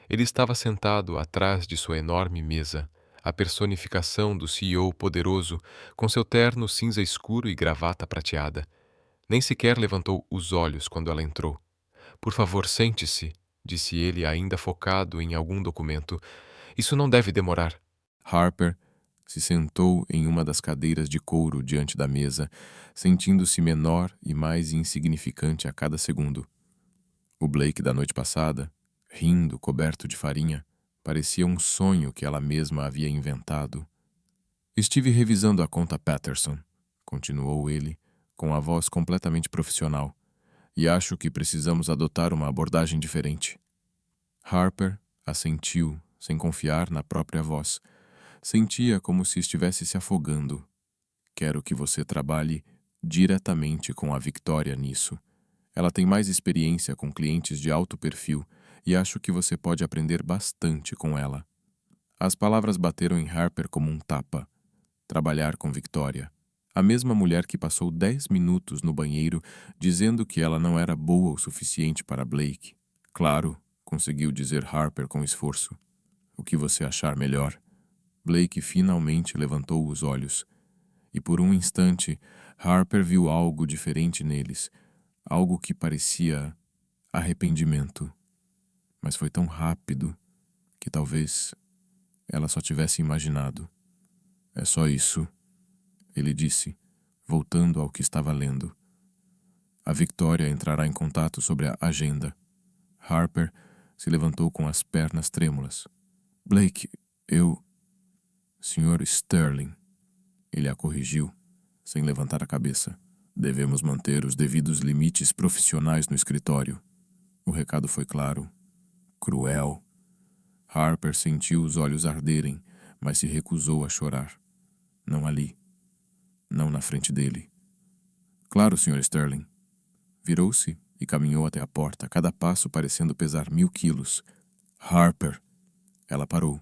Ele estava sentado atrás de sua enorme mesa, a personificação do CEO poderoso, com seu terno cinza escuro e gravata prateada. Nem sequer levantou os olhos quando ela entrou. "Por favor, sente-se", disse ele, ainda focado em algum documento. "Isso não deve demorar." Harper se sentou em uma das cadeiras de couro diante da mesa, sentindo-se menor e mais insignificante a cada segundo. O Blake da noite passada, rindo, coberto de farinha, parecia um sonho que ela mesma havia inventado. "Estive revisando a conta Patterson", continuou ele, com a voz completamente profissional, "e acho que precisamos adotar uma abordagem diferente." Harper assentiu, sem confiar na própria voz. Sentia como se estivesse se afogando. "Quero que você trabalhe diretamente com a Victoria nisso. Ela tem mais experiência com clientes de alto perfil e acho que você pode aprender bastante com ela." As palavras bateram em Harper como um tapa. Trabalhar com Victoria. A mesma mulher que passou 10 minutos no banheiro dizendo que ela não era boa o suficiente para Blake. "Claro", conseguiu dizer Harper com esforço. "O que você achar melhor." Blake finalmente levantou os olhos. E por um instante, Harper viu algo diferente neles. Algo que parecia arrependimento. Mas foi tão rápido que talvez ela só tivesse imaginado. "É só isso", ele disse, voltando ao que estava lendo. "A Victoria entrará em contato sobre a agenda." Harper se levantou com as pernas trêmulas. "Blake, Sr. Sterling", ele a corrigiu, sem levantar a cabeça. "Devemos manter os devidos limites profissionais no escritório." O recado foi claro, cruel. Harper sentiu os olhos arderem, mas se recusou a chorar. Não ali. Não na frente dele. "Claro, Sr. Sterling." Virou-se e caminhou até a porta, cada passo parecendo pesar 1000 quilos. "Harper!" Ela parou.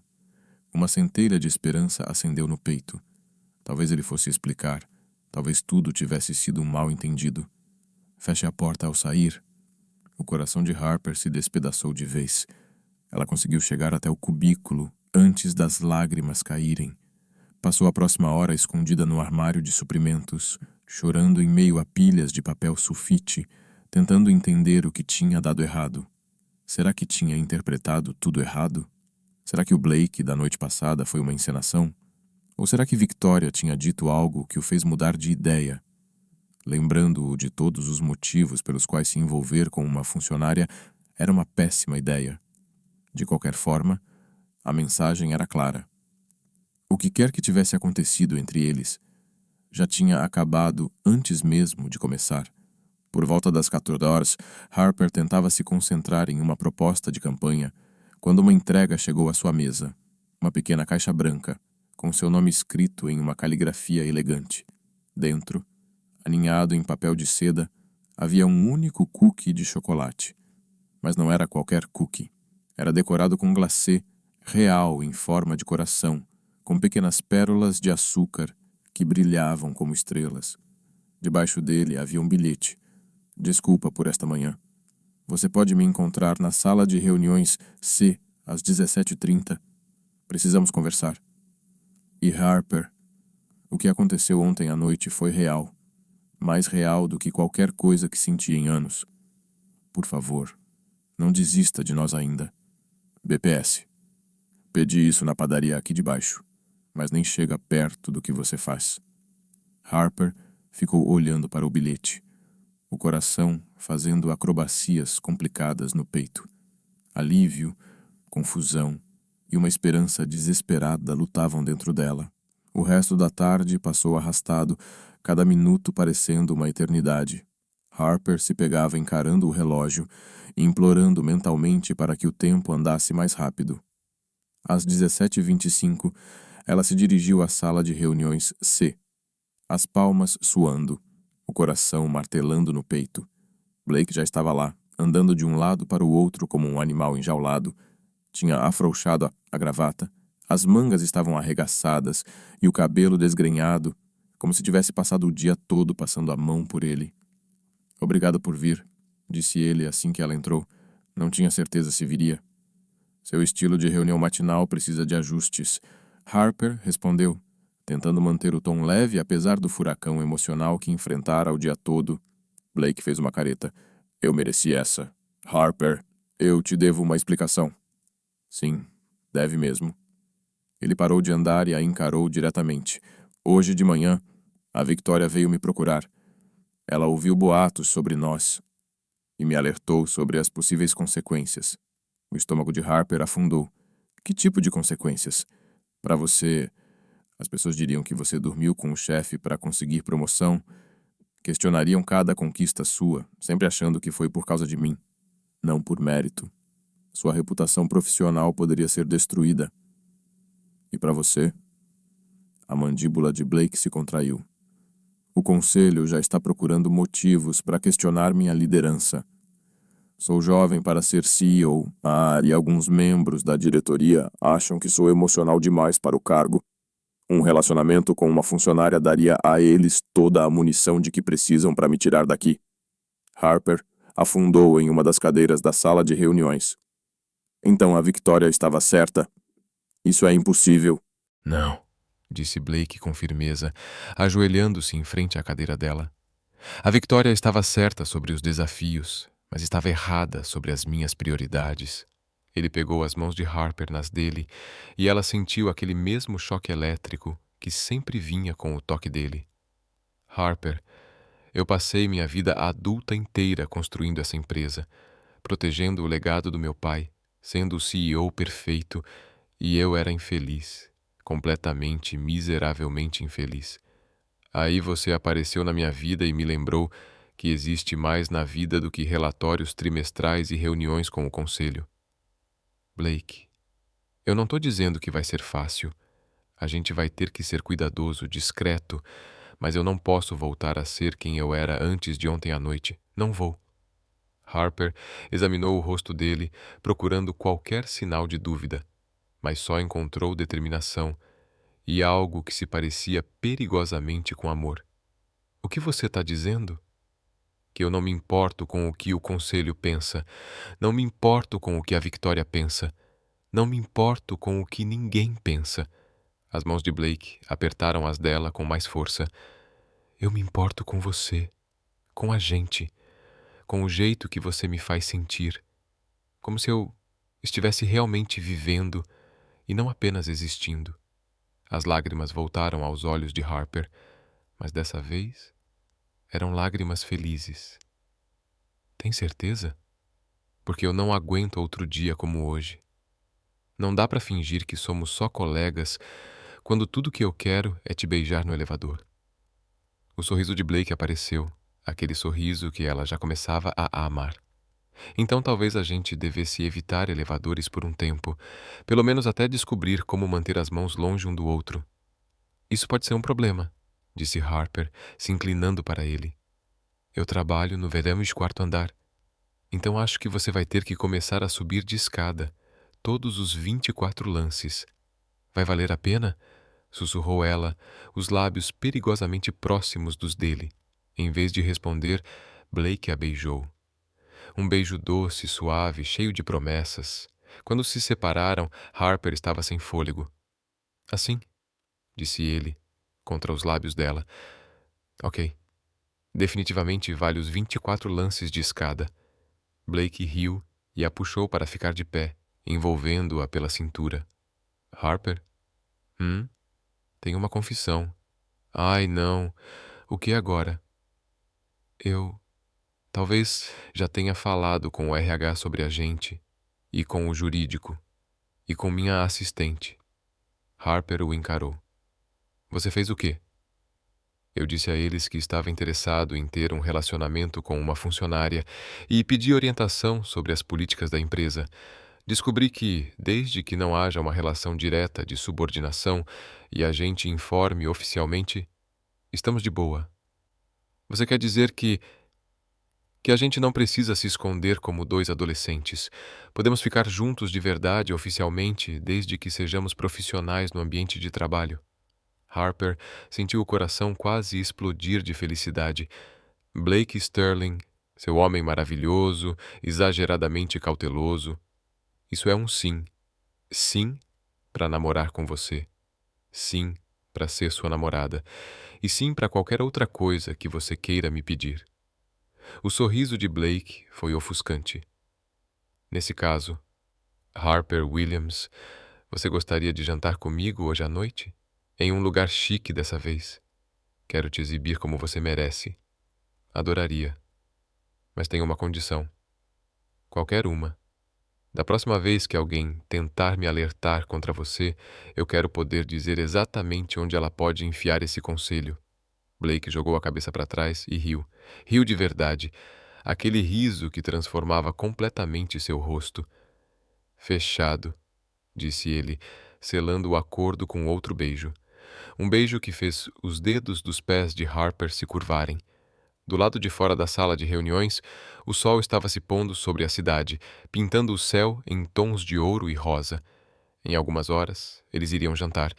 Uma centelha de esperança acendeu no peito. Talvez ele fosse explicar. Talvez tudo tivesse sido um mal-entendido. "Feche a porta ao sair." O coração de Harper se despedaçou de vez. Ela conseguiu chegar até o cubículo antes das lágrimas caírem. Passou a próxima hora escondida no armário de suprimentos, chorando em meio a pilhas de papel sulfite, tentando entender o que tinha dado errado. Será que tinha interpretado tudo errado? Será que o Blake da noite passada foi uma encenação? Ou será que Victoria tinha dito algo que o fez mudar de ideia? Lembrando-o de todos os motivos pelos quais se envolver com uma funcionária era uma péssima ideia. De qualquer forma, a mensagem era clara. O que quer que tivesse acontecido entre eles já tinha acabado antes mesmo de começar. Por volta das 14 horas, Harper tentava se concentrar em uma proposta de campanha quando uma entrega chegou à sua mesa. Uma pequena caixa branca, com seu nome escrito em uma caligrafia elegante. Dentro, aninhado em papel de seda, havia um único cookie de chocolate. Mas não era qualquer cookie. Era decorado com glacê real em forma de coração, com pequenas pérolas de açúcar que brilhavam como estrelas. Debaixo dele havia um bilhete. Desculpa por esta manhã. Você pode me encontrar na sala de reuniões C, às 17h30. Precisamos conversar. E Harper, o que aconteceu ontem à noite foi real. Mais real do que qualquer coisa que senti em anos. Por favor, não desista de nós ainda. BPS. Pedi isso na padaria aqui de baixo, mas nem chega perto do que você faz. Harper ficou olhando para o bilhete, o coração fazendo acrobacias complicadas no peito. Alívio, confusão e uma esperança desesperada lutavam dentro dela. O resto da tarde passou arrastado, cada minuto parecendo uma eternidade. Harper se pegava encarando o relógio e implorando mentalmente para que o tempo andasse mais rápido. Às 17h25, ela se dirigiu à sala de reuniões C, as palmas suando, o coração martelando no peito. Blake já estava lá, andando de um lado para o outro como um animal enjaulado. Tinha afrouxado a gravata, as mangas estavam arregaçadas e o cabelo desgrenhado, como se tivesse passado o dia todo passando a mão por ele. Obrigado por vir, disse ele assim que ela entrou. Não tinha certeza se viria. Seu estilo de reunião matinal precisa de ajustes. Harper respondeu, tentando manter o tom leve apesar do furacão emocional que enfrentara o dia todo. Blake fez uma careta. Eu mereci essa. Harper, eu te devo uma explicação. Sim, deve mesmo. Ele parou de andar e a encarou diretamente. Hoje de manhã, a Victoria veio me procurar. Ela ouviu boatos sobre nós e me alertou sobre as possíveis consequências. O estômago de Harper afundou. Que tipo de consequências? Para você, as pessoas diriam que você dormiu com o chefe para conseguir promoção. Questionariam cada conquista sua, sempre achando que foi por causa de mim, não por mérito. Sua reputação profissional poderia ser destruída. E para você? A mandíbula de Blake se contraiu. O conselho já está procurando motivos para questionar minha liderança. Sou jovem para ser CEO, e alguns membros da diretoria acham que sou emocional demais para o cargo. Um relacionamento com uma funcionária daria a eles toda a munição de que precisam para me tirar daqui. Harper afundou em uma das cadeiras da sala de reuniões. Então a Victoria estava certa. Isso é impossível. Não, disse Blake com firmeza, ajoelhando-se em frente à cadeira dela. A Victoria estava certa sobre os desafios, mas estava errada sobre as minhas prioridades. Ele pegou as mãos de Harper nas dele e ela sentiu aquele mesmo choque elétrico que sempre vinha com o toque dele. Harper, eu passei minha vida adulta inteira construindo essa empresa, protegendo o legado do meu pai, sendo o CEO perfeito, e eu era infeliz, completamente, miseravelmente infeliz. Aí você apareceu na minha vida e me lembrou que existe mais na vida do que relatórios trimestrais e reuniões com o conselho. Blake, eu não estou dizendo que vai ser fácil. A gente vai ter que ser cuidadoso, discreto, mas eu não posso voltar a ser quem eu era antes de ontem à noite. Não vou. Harper examinou o rosto dele, procurando qualquer sinal de dúvida, mas só encontrou determinação e algo que se parecia perigosamente com amor. O que você está dizendo? Que eu não me importo com o que o conselho pensa, não me importo com o que a Victoria pensa, não me importo com o que ninguém pensa. As mãos de Blake apertaram as dela com mais força. Eu me importo com você, com a gente, com o jeito que você me faz sentir, como se eu estivesse realmente vivendo e não apenas existindo. As lágrimas voltaram aos olhos de Harper, mas dessa vez eram lágrimas felizes. Tem certeza? Porque eu não aguento outro dia como hoje. Não dá para fingir que somos só colegas quando tudo que eu quero é te beijar no elevador. O sorriso de Blake apareceu, aquele sorriso que ela já começava a amar. Então talvez a gente devesse evitar elevadores por um tempo, pelo menos até descobrir como manter as mãos longe um do outro. Isso pode ser um problema, disse Harper, se inclinando para ele. Eu trabalho no 24º andar, então acho que você vai ter que começar a subir de escada, todos os 24 lances. Vai valer a pena? Sussurrou ela, os lábios perigosamente próximos dos dele. Em vez de responder, Blake a beijou. Um beijo doce, suave, cheio de promessas. Quando se separaram, Harper estava sem fôlego. Assim, disse ele, contra os lábios dela. Ok. Definitivamente vale os 24 lances de escada. Blake riu e a puxou para ficar de pé, envolvendo-a pela cintura. Harper? Tenho uma confissão. Ai, não. O que agora? Eu talvez já tenha falado com o RH sobre a gente, e com o jurídico, e com minha assistente. Harper o encarou. Você fez o quê? Eu disse a eles que estava interessado em ter um relacionamento com uma funcionária e pedi orientação sobre as políticas da empresa. Descobri que, desde que não haja uma relação direta de subordinação e a gente informe oficialmente, estamos de boa. Você quer dizer que a gente não precisa se esconder como dois adolescentes. Podemos ficar juntos de verdade oficialmente desde que sejamos profissionais no ambiente de trabalho. Harper sentiu o coração quase explodir de felicidade. Blake Sterling, seu homem maravilhoso, exageradamente cauteloso. Isso é um sim. Sim para namorar com você. Sim para ser sua namorada. E sim para qualquer outra coisa que você queira me pedir. O sorriso de Blake foi ofuscante. Nesse caso, Harper Williams, você gostaria de jantar comigo hoje à noite? Em um lugar chique dessa vez. Quero te exibir como você merece. Adoraria. Mas tenho uma condição. Qualquer uma. Da próxima vez que alguém tentar me alertar contra você, eu quero poder dizer exatamente onde ela pode enfiar esse conselho. Blake jogou a cabeça para trás e riu. Riu de verdade. Aquele riso que transformava completamente seu rosto. Fechado, disse ele, selando o acordo com outro beijo. Um beijo que fez os dedos dos pés de Harper se curvarem. Do lado de fora da sala de reuniões, o sol estava se pondo sobre a cidade, pintando o céu em tons de ouro e rosa. Em algumas horas, eles iriam jantar.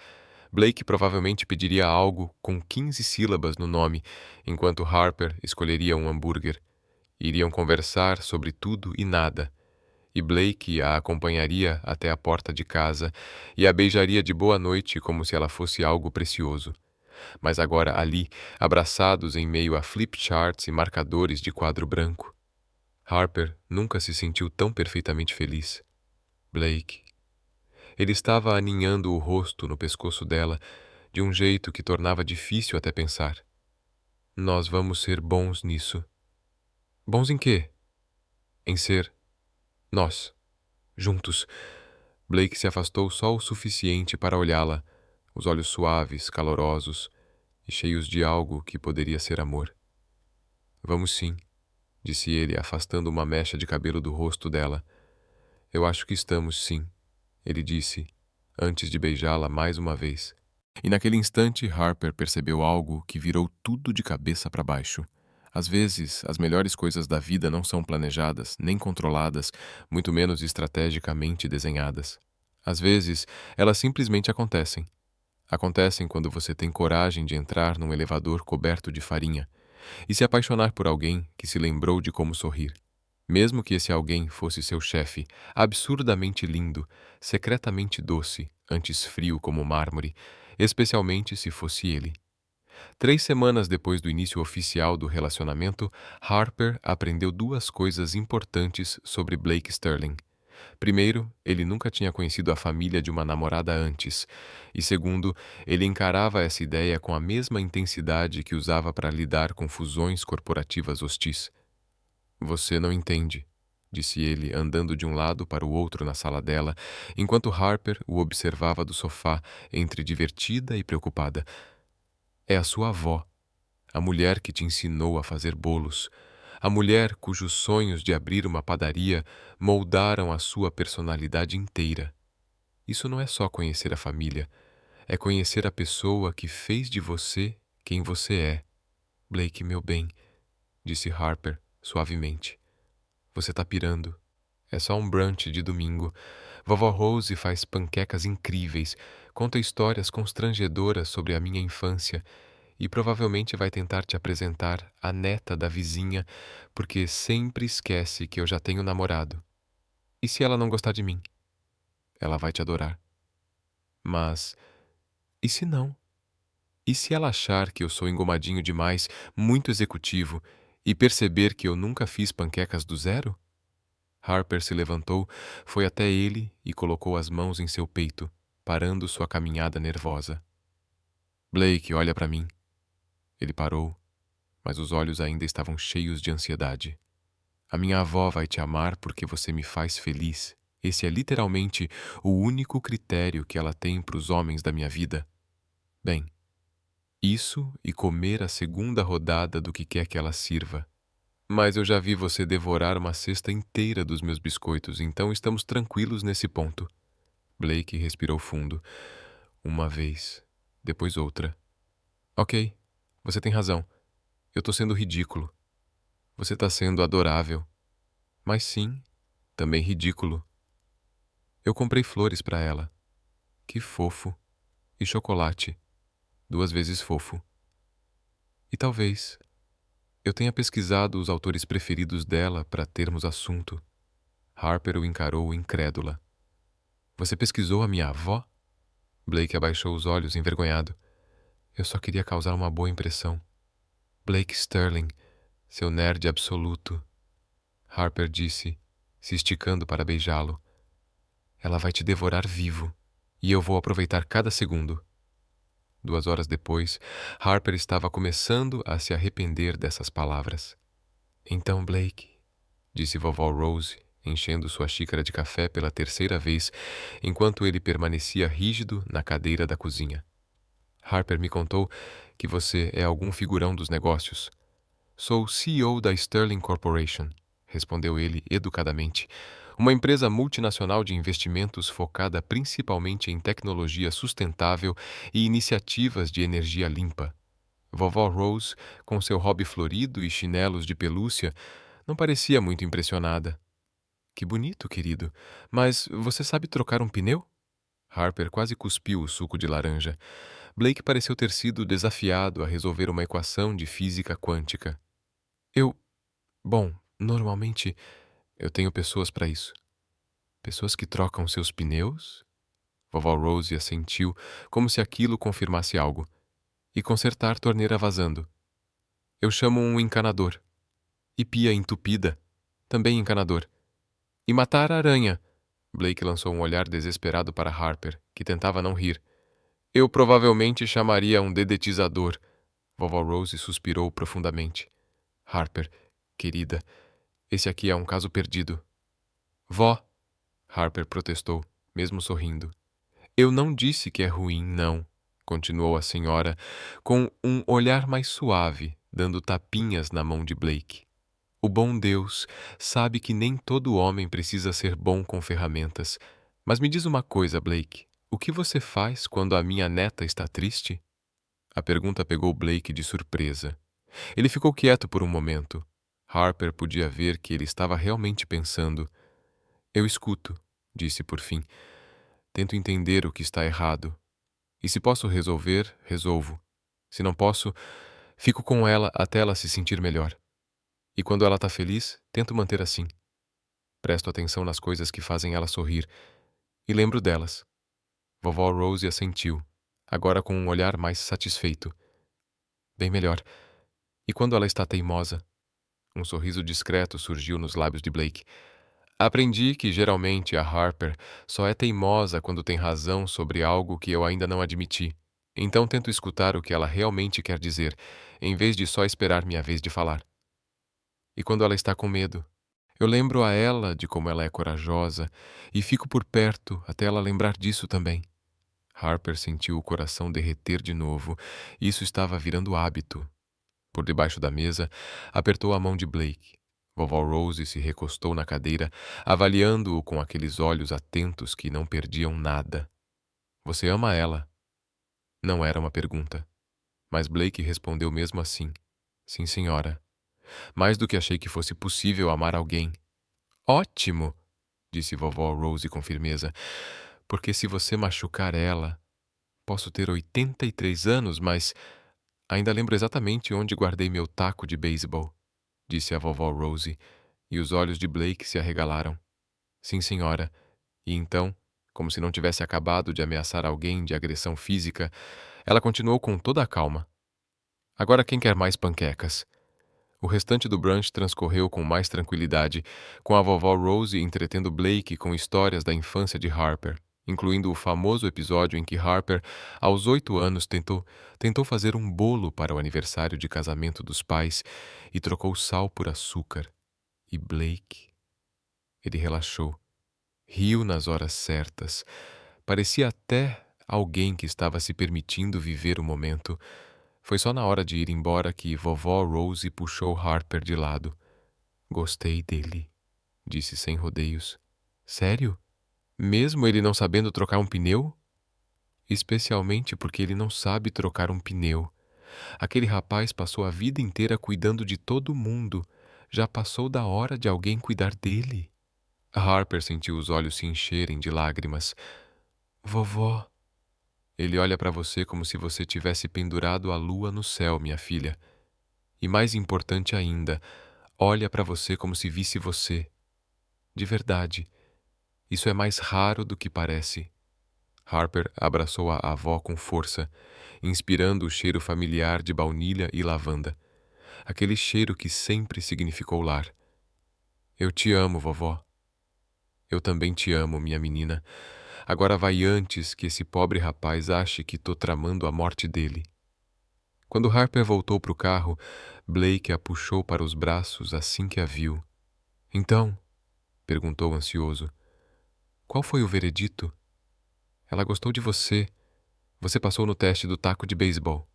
Blake provavelmente pediria algo com 15 sílabas no nome, enquanto Harper escolheria um hambúrguer. Iriam conversar sobre tudo e nada. E Blake a acompanharia até a porta de casa e a beijaria de boa noite como se ela fosse algo precioso. Mas agora ali, abraçados em meio a flip charts e marcadores de quadro branco. Harper nunca se sentiu tão perfeitamente feliz. Blake. Ele estava aninhando o rosto no pescoço dela, de um jeito que tornava difícil até pensar. Nós vamos ser bons nisso. Bons em quê? Em ser nós, juntos. Blake se afastou só o suficiente para olhá-la, os olhos suaves, calorosos e cheios de algo que poderia ser amor. Vamos sim, disse ele, afastando uma mecha de cabelo do rosto dela. Eu acho que estamos, sim, ele disse, antes de beijá-la mais uma vez. E naquele instante Harper percebeu algo que virou tudo de cabeça para baixo. Às vezes, as melhores coisas da vida não são planejadas, nem controladas, muito menos estrategicamente desenhadas. Às vezes, elas simplesmente acontecem. Acontecem quando você tem coragem de entrar num elevador coberto de farinha e se apaixonar por alguém que se lembrou de como sorrir. Mesmo que esse alguém fosse seu chefe, absurdamente lindo, secretamente doce, antes frio como mármore, especialmente se fosse ele. 3 semanas depois do início oficial do relacionamento, Harper aprendeu 2 coisas importantes sobre Blake Sterling. Primeiro, ele nunca tinha conhecido a família de uma namorada antes. E segundo, ele encarava essa ideia com a mesma intensidade que usava para lidar com fusões corporativas hostis. Você não entende, disse ele, andando de um lado para o outro na sala dela, enquanto Harper o observava do sofá, entre divertida e preocupada. É a sua avó. A mulher que te ensinou a fazer bolos. A mulher cujos sonhos de abrir uma padaria moldaram a sua personalidade inteira. Isso não é só conhecer a família, é conhecer a pessoa que fez de você quem você é. Blake, meu bem, disse Harper suavemente. Você tá pirando. É só um brunch de domingo. Vovó Rose faz panquecas incríveis, conta histórias constrangedoras sobre a minha infância e provavelmente vai tentar te apresentar a neta da vizinha, porque sempre esquece que eu já tenho namorado. E se ela não gostar de mim? Ela vai te adorar. Mas e se não? E se ela achar que eu sou engomadinho demais, muito executivo, e perceber que eu nunca fiz panquecas do zero? Harper se levantou, foi até ele e colocou as mãos em seu peito, parando sua caminhada nervosa. Blake, olha para mim. Ele parou, mas os olhos ainda estavam cheios de ansiedade. A minha avó vai te amar porque você me faz feliz. Esse é literalmente o único critério que ela tem para os homens da minha vida. Bem, isso e comer a segunda rodada do que quer que ela sirva. Mas eu já vi você devorar uma cesta inteira dos meus biscoitos, então estamos tranquilos nesse ponto. Blake respirou fundo. Uma vez, depois outra. Ok, você tem razão. Eu tô sendo ridículo. Você tá sendo adorável. Mas sim, também ridículo. Eu comprei flores para ela. Que fofo. E chocolate. 2 vezes fofo. E talvez eu tenha pesquisado os autores preferidos dela para termos assunto. Harper o encarou incrédula. Você pesquisou a minha avó? Blake abaixou os olhos envergonhado. Eu só queria causar uma boa impressão. Blake Sterling, seu nerd absoluto. Harper disse, se esticando para beijá-lo. Ela vai te devorar vivo, e eu vou aproveitar cada segundo. 2 horas depois, Harper estava começando a se arrepender dessas palavras. Então, Blake, disse vovó Rose, enchendo sua xícara de café pela terceira vez, enquanto ele permanecia rígido na cadeira da cozinha. Harper me contou que você é algum figurão dos negócios. Sou o CEO da Sterling Corporation, respondeu ele educadamente, uma empresa multinacional de investimentos focada principalmente em tecnologia sustentável e iniciativas de energia limpa. Vovó Rose, com seu hobby florido e chinelos de pelúcia, não parecia muito impressionada. Que bonito, querido. Mas você sabe trocar um pneu? Harper quase cuspiu o suco de laranja. Blake pareceu ter sido desafiado a resolver uma equação de física quântica. Bom, normalmente eu tenho pessoas para isso. Pessoas que trocam seus pneus? Vovó Rose assentiu, como se aquilo confirmasse algo. E consertar torneira vazando. Eu chamo um encanador. E pia entupida. Também encanador. E matar a aranha. Blake lançou um olhar desesperado para Harper, que tentava não rir. Eu provavelmente chamaria um dedetizador. Vovó Rose suspirou profundamente. Harper, querida, esse aqui é um caso perdido. Vó, Harper protestou, mesmo sorrindo. Eu não disse que é ruim, não, continuou a senhora, com um olhar mais suave, dando tapinhas na mão de Blake. O bom Deus sabe que nem todo homem precisa ser bom com ferramentas. Mas me diz uma coisa, Blake. O que você faz quando a minha neta está triste? A pergunta pegou Blake de surpresa. Ele ficou quieto por um momento. Harper podia ver que ele estava realmente pensando. Eu escuto, disse por fim. Tento entender o que está errado. E se posso resolver, resolvo. Se não posso, fico com ela até ela se sentir melhor. E quando ela está feliz, tento manter assim. Presto atenção nas coisas que fazem ela sorrir. E lembro delas. Vovó Rose assentiu, agora com um olhar mais satisfeito. Bem melhor. E quando ela está teimosa? Um sorriso discreto surgiu nos lábios de Blake. Aprendi que geralmente a Harper só é teimosa quando tem razão sobre algo que eu ainda não admiti. Então tento escutar o que ela realmente quer dizer, em vez de só esperar minha vez de falar. E quando ela está com medo? Eu lembro a ela de como ela é corajosa e fico por perto até ela lembrar disso também. Harper sentiu o coração derreter de novo. Isso estava virando hábito. Por debaixo da mesa, apertou a mão de Blake. Vovó Rose se recostou na cadeira, avaliando-o com aqueles olhos atentos que não perdiam nada. Você ama ela? Não era uma pergunta. Mas Blake respondeu mesmo assim. Sim, senhora. Mais do que achei que fosse possível amar alguém. Ótimo! Disse vovó Rose com firmeza. Porque se você machucar ela... Posso ter 83 anos, mas... Ainda lembro exatamente onde guardei meu taco de beisebol, disse a vovó Rose, e os olhos de Blake se arregalaram. Sim, senhora. E então, como se não tivesse acabado de ameaçar alguém de agressão física, ela continuou com toda a calma. Agora quem quer mais panquecas? O restante do brunch transcorreu com mais tranquilidade, com a vovó Rose entretendo Blake com histórias da infância de Harper, incluindo o famoso episódio em que Harper, aos 8 anos, tentou fazer um bolo para o aniversário de casamento dos pais e trocou sal por açúcar. E Blake... Ele relaxou. Riu nas horas certas. Parecia até alguém que estava se permitindo viver o momento. Foi só na hora de ir embora que vovó Rose puxou Harper de lado. Gostei dele, disse sem rodeios. Sério? Mesmo ele não sabendo trocar um pneu? Especialmente porque ele não sabe trocar um pneu. Aquele rapaz passou a vida inteira cuidando de todo mundo. Já passou da hora de alguém cuidar dele. Harper sentiu os olhos se encherem de lágrimas. Vovó. Ele olha para você como se você tivesse pendurado a lua no céu, minha filha. E mais importante ainda, olha para você como se visse você. De verdade. Isso é mais raro do que parece. Harper abraçou a avó com força, inspirando o cheiro familiar de baunilha e lavanda. Aquele cheiro que sempre significou lar. Eu te amo, vovó. Eu também te amo, minha menina. Agora vai antes que esse pobre rapaz ache que tô tramando a morte dele. Quando Harper voltou para o carro, Blake a puxou para os braços assim que a viu. Então, perguntou ansioso, qual foi o veredito? Ela gostou de você. Você passou no teste do taco de beisebol.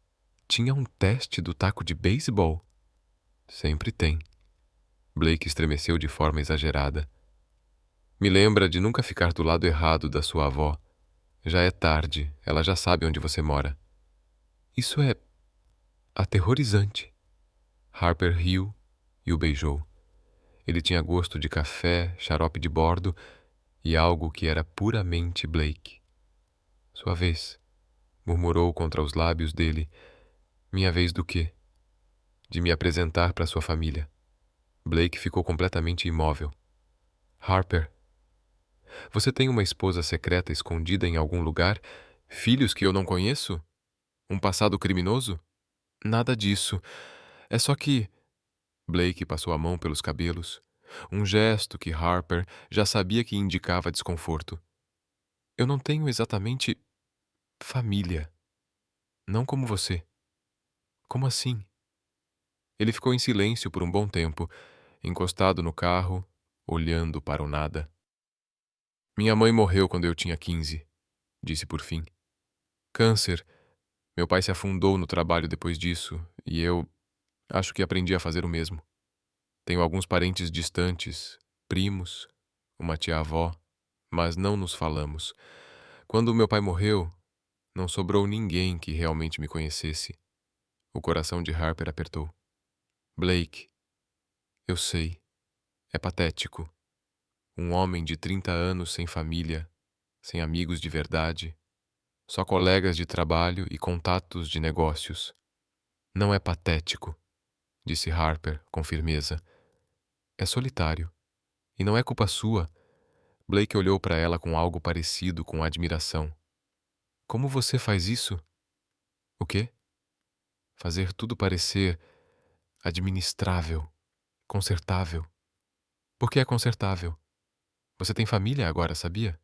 Tinha um teste do taco de beisebol? Sempre tem. Blake estremeceu de forma exagerada. Me lembra de nunca ficar do lado errado da sua avó. Já é tarde, ela já sabe onde você mora. Isso é aterrorizante. Harper riu e o beijou. Ele tinha gosto de café, xarope de bordo e algo que era puramente Blake. Sua vez, murmurou contra os lábios dele. Minha vez do quê? De me apresentar para sua família. Blake ficou completamente imóvel. Harper, você tem uma esposa secreta escondida em algum lugar? Filhos que eu não conheço? Um passado criminoso? Nada disso. É só que... Blake passou a mão pelos cabelos. Um gesto que Harper já sabia que indicava desconforto. Eu não tenho exatamente família. Não como você. Como assim? Ele ficou em silêncio por um bom tempo, encostado no carro, olhando para o nada. Minha mãe morreu quando eu tinha 15, disse por fim. Câncer. Meu pai se afundou no trabalho depois disso, e eu acho que aprendi a fazer o mesmo. Tenho alguns parentes distantes, primos, uma tia-avó, mas não nos falamos. Quando meu pai morreu, não sobrou ninguém que realmente me conhecesse. O coração de Harper apertou. Blake, eu sei, é patético. Um homem de 30 anos sem família, sem amigos de verdade, só colegas de trabalho e contatos de negócios. Não é patético, disse Harper com firmeza. É solitário. E não é culpa sua. Blake olhou para ela com algo parecido com admiração. Como você faz isso? O quê? Fazer tudo parecer administrável, consertável. Por que é consertável? Você tem família agora, sabia?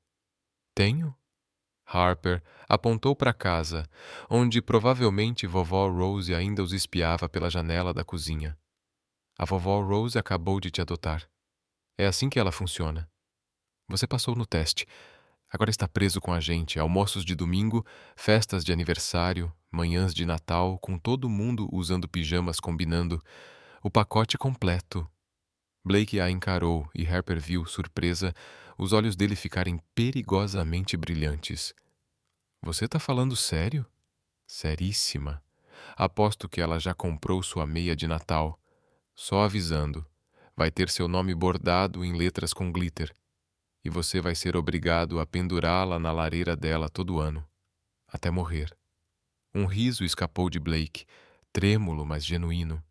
Tenho. Harper apontou para casa, onde provavelmente vovó Rose ainda os espiava pela janela da cozinha. A vovó Rose acabou de te adotar. É assim que ela funciona. Você passou no teste. Agora está preso com a gente, almoços de domingo, festas de aniversário, manhãs de Natal, com todo mundo usando pijamas combinando. O pacote completo. Blake a encarou e Harper viu, surpresa, os olhos dele ficarem perigosamente brilhantes. Você tá falando sério? Seríssima. Aposto que ela já comprou sua meia de Natal. Só avisando. Vai ter seu nome bordado em letras com glitter. E você vai ser obrigado a pendurá-la na lareira dela todo ano. Até morrer. Um riso escapou de Blake, trêmulo, mas genuíno.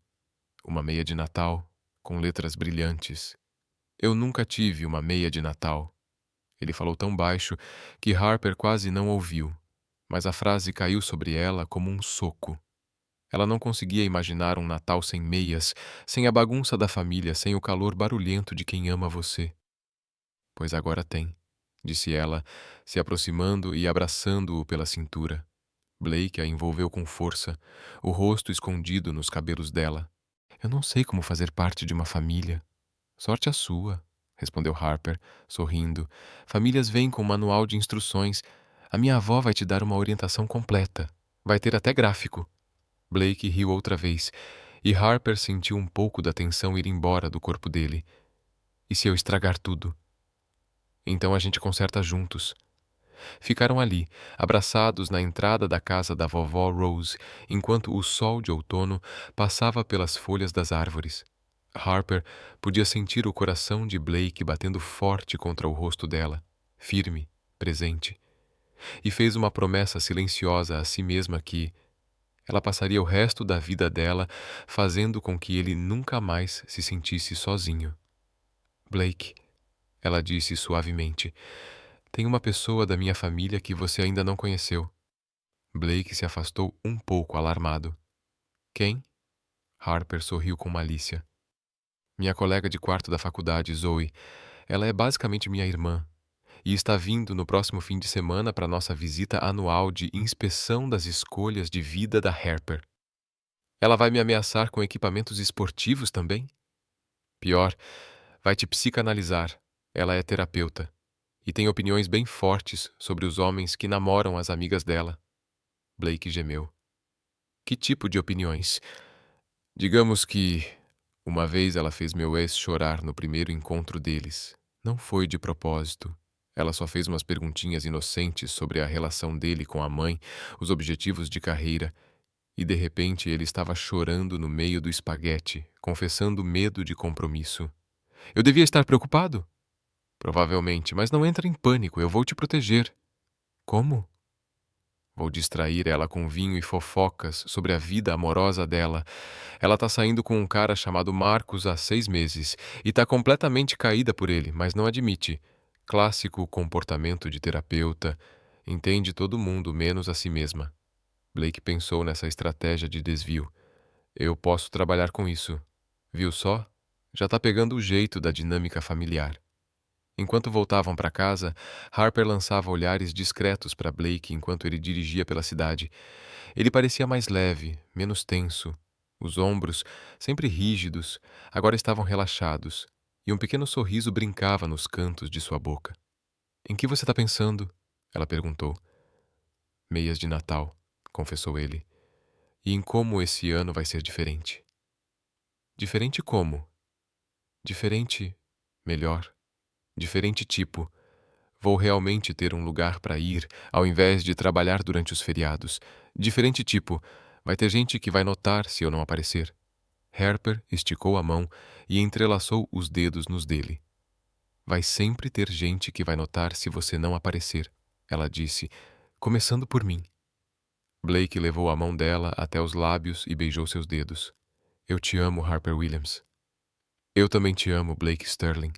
Uma meia de Natal, com letras brilhantes. Eu nunca tive uma meia de Natal. Ele falou tão baixo que Harper quase não ouviu, mas a frase caiu sobre ela como um soco. Ela não conseguia imaginar um Natal sem meias, sem a bagunça da família, sem o calor barulhento de quem ama você. Pois agora tem, disse ela, se aproximando e abraçando-o pela cintura. Blake a envolveu com força, o rosto escondido nos cabelos dela. Eu não sei como fazer parte de uma família. Sorte a sua, respondeu Harper, sorrindo. Famílias vêm com um manual de instruções. A minha avó vai te dar uma orientação completa. Vai ter até gráfico. Blake riu outra vez, e Harper sentiu um pouco da tensão ir embora do corpo dele. E se eu estragar tudo? Então a gente conserta juntos. Ficaram ali, abraçados na entrada da casa da vovó Rose, enquanto o sol de outono passava pelas folhas das árvores. Harper podia sentir o coração de Blake batendo forte contra o rosto dela, firme, presente, e fez uma promessa silenciosa a si mesma que ela passaria o resto da vida dela fazendo com que ele nunca mais se sentisse sozinho. Blake, ela disse suavemente, tem uma pessoa da minha família que você ainda não conheceu. Blake se afastou um pouco alarmado. Quem? Harper sorriu com malícia. Minha colega de quarto da faculdade, Zoe. Ela é basicamente minha irmã. E está vindo no próximo fim de semana para nossa visita anual de inspeção das escolhas de vida da Harper. Ela vai me ameaçar com equipamentos esportivos também? Pior, vai te psicanalizar. Ela é terapeuta. E tem opiniões bem fortes sobre os homens que namoram as amigas dela. Blake gemeu. Que tipo de opiniões? Digamos que uma vez ela fez meu ex chorar no primeiro encontro deles. Não foi de propósito. Ela só fez umas perguntinhas inocentes sobre a relação dele com a mãe, os objetivos de carreira, e de repente ele estava chorando no meio do espaguete, confessando medo de compromisso. Eu devia estar preocupado? Provavelmente, mas não entra em pânico, eu vou te proteger. Como? Vou distrair ela com vinho e fofocas sobre a vida amorosa dela. Ela tá saindo com um cara chamado Marcos há 6 meses e tá completamente caída por ele, mas não admite. Clássico comportamento de terapeuta. Entende todo mundo, menos a si mesma. Blake pensou nessa estratégia de desvio. Eu posso trabalhar com isso. Viu só? Já tá pegando o jeito da dinâmica familiar. Enquanto voltavam para casa, Harper lançava olhares discretos para Blake enquanto ele dirigia pela cidade. Ele parecia mais leve, menos tenso. Os ombros, sempre rígidos, agora estavam relaxados, e um pequeno sorriso brincava nos cantos de sua boca. Em que você está pensando? Ela perguntou. Meias de Natal, confessou ele. E em como esse ano vai ser diferente. Diferente como? Diferente, melhor. Diferente tipo. Vou realmente ter um lugar para ir, ao invés de trabalhar durante os feriados. Diferente tipo. Vai ter gente que vai notar se eu não aparecer. Harper esticou a mão e entrelaçou os dedos nos dele. Vai sempre ter gente que vai notar se você não aparecer, ela disse, começando por mim. Blake levou a mão dela até os lábios e beijou seus dedos. Eu te amo, Harper Williams. Eu também te amo, Blake Sterling.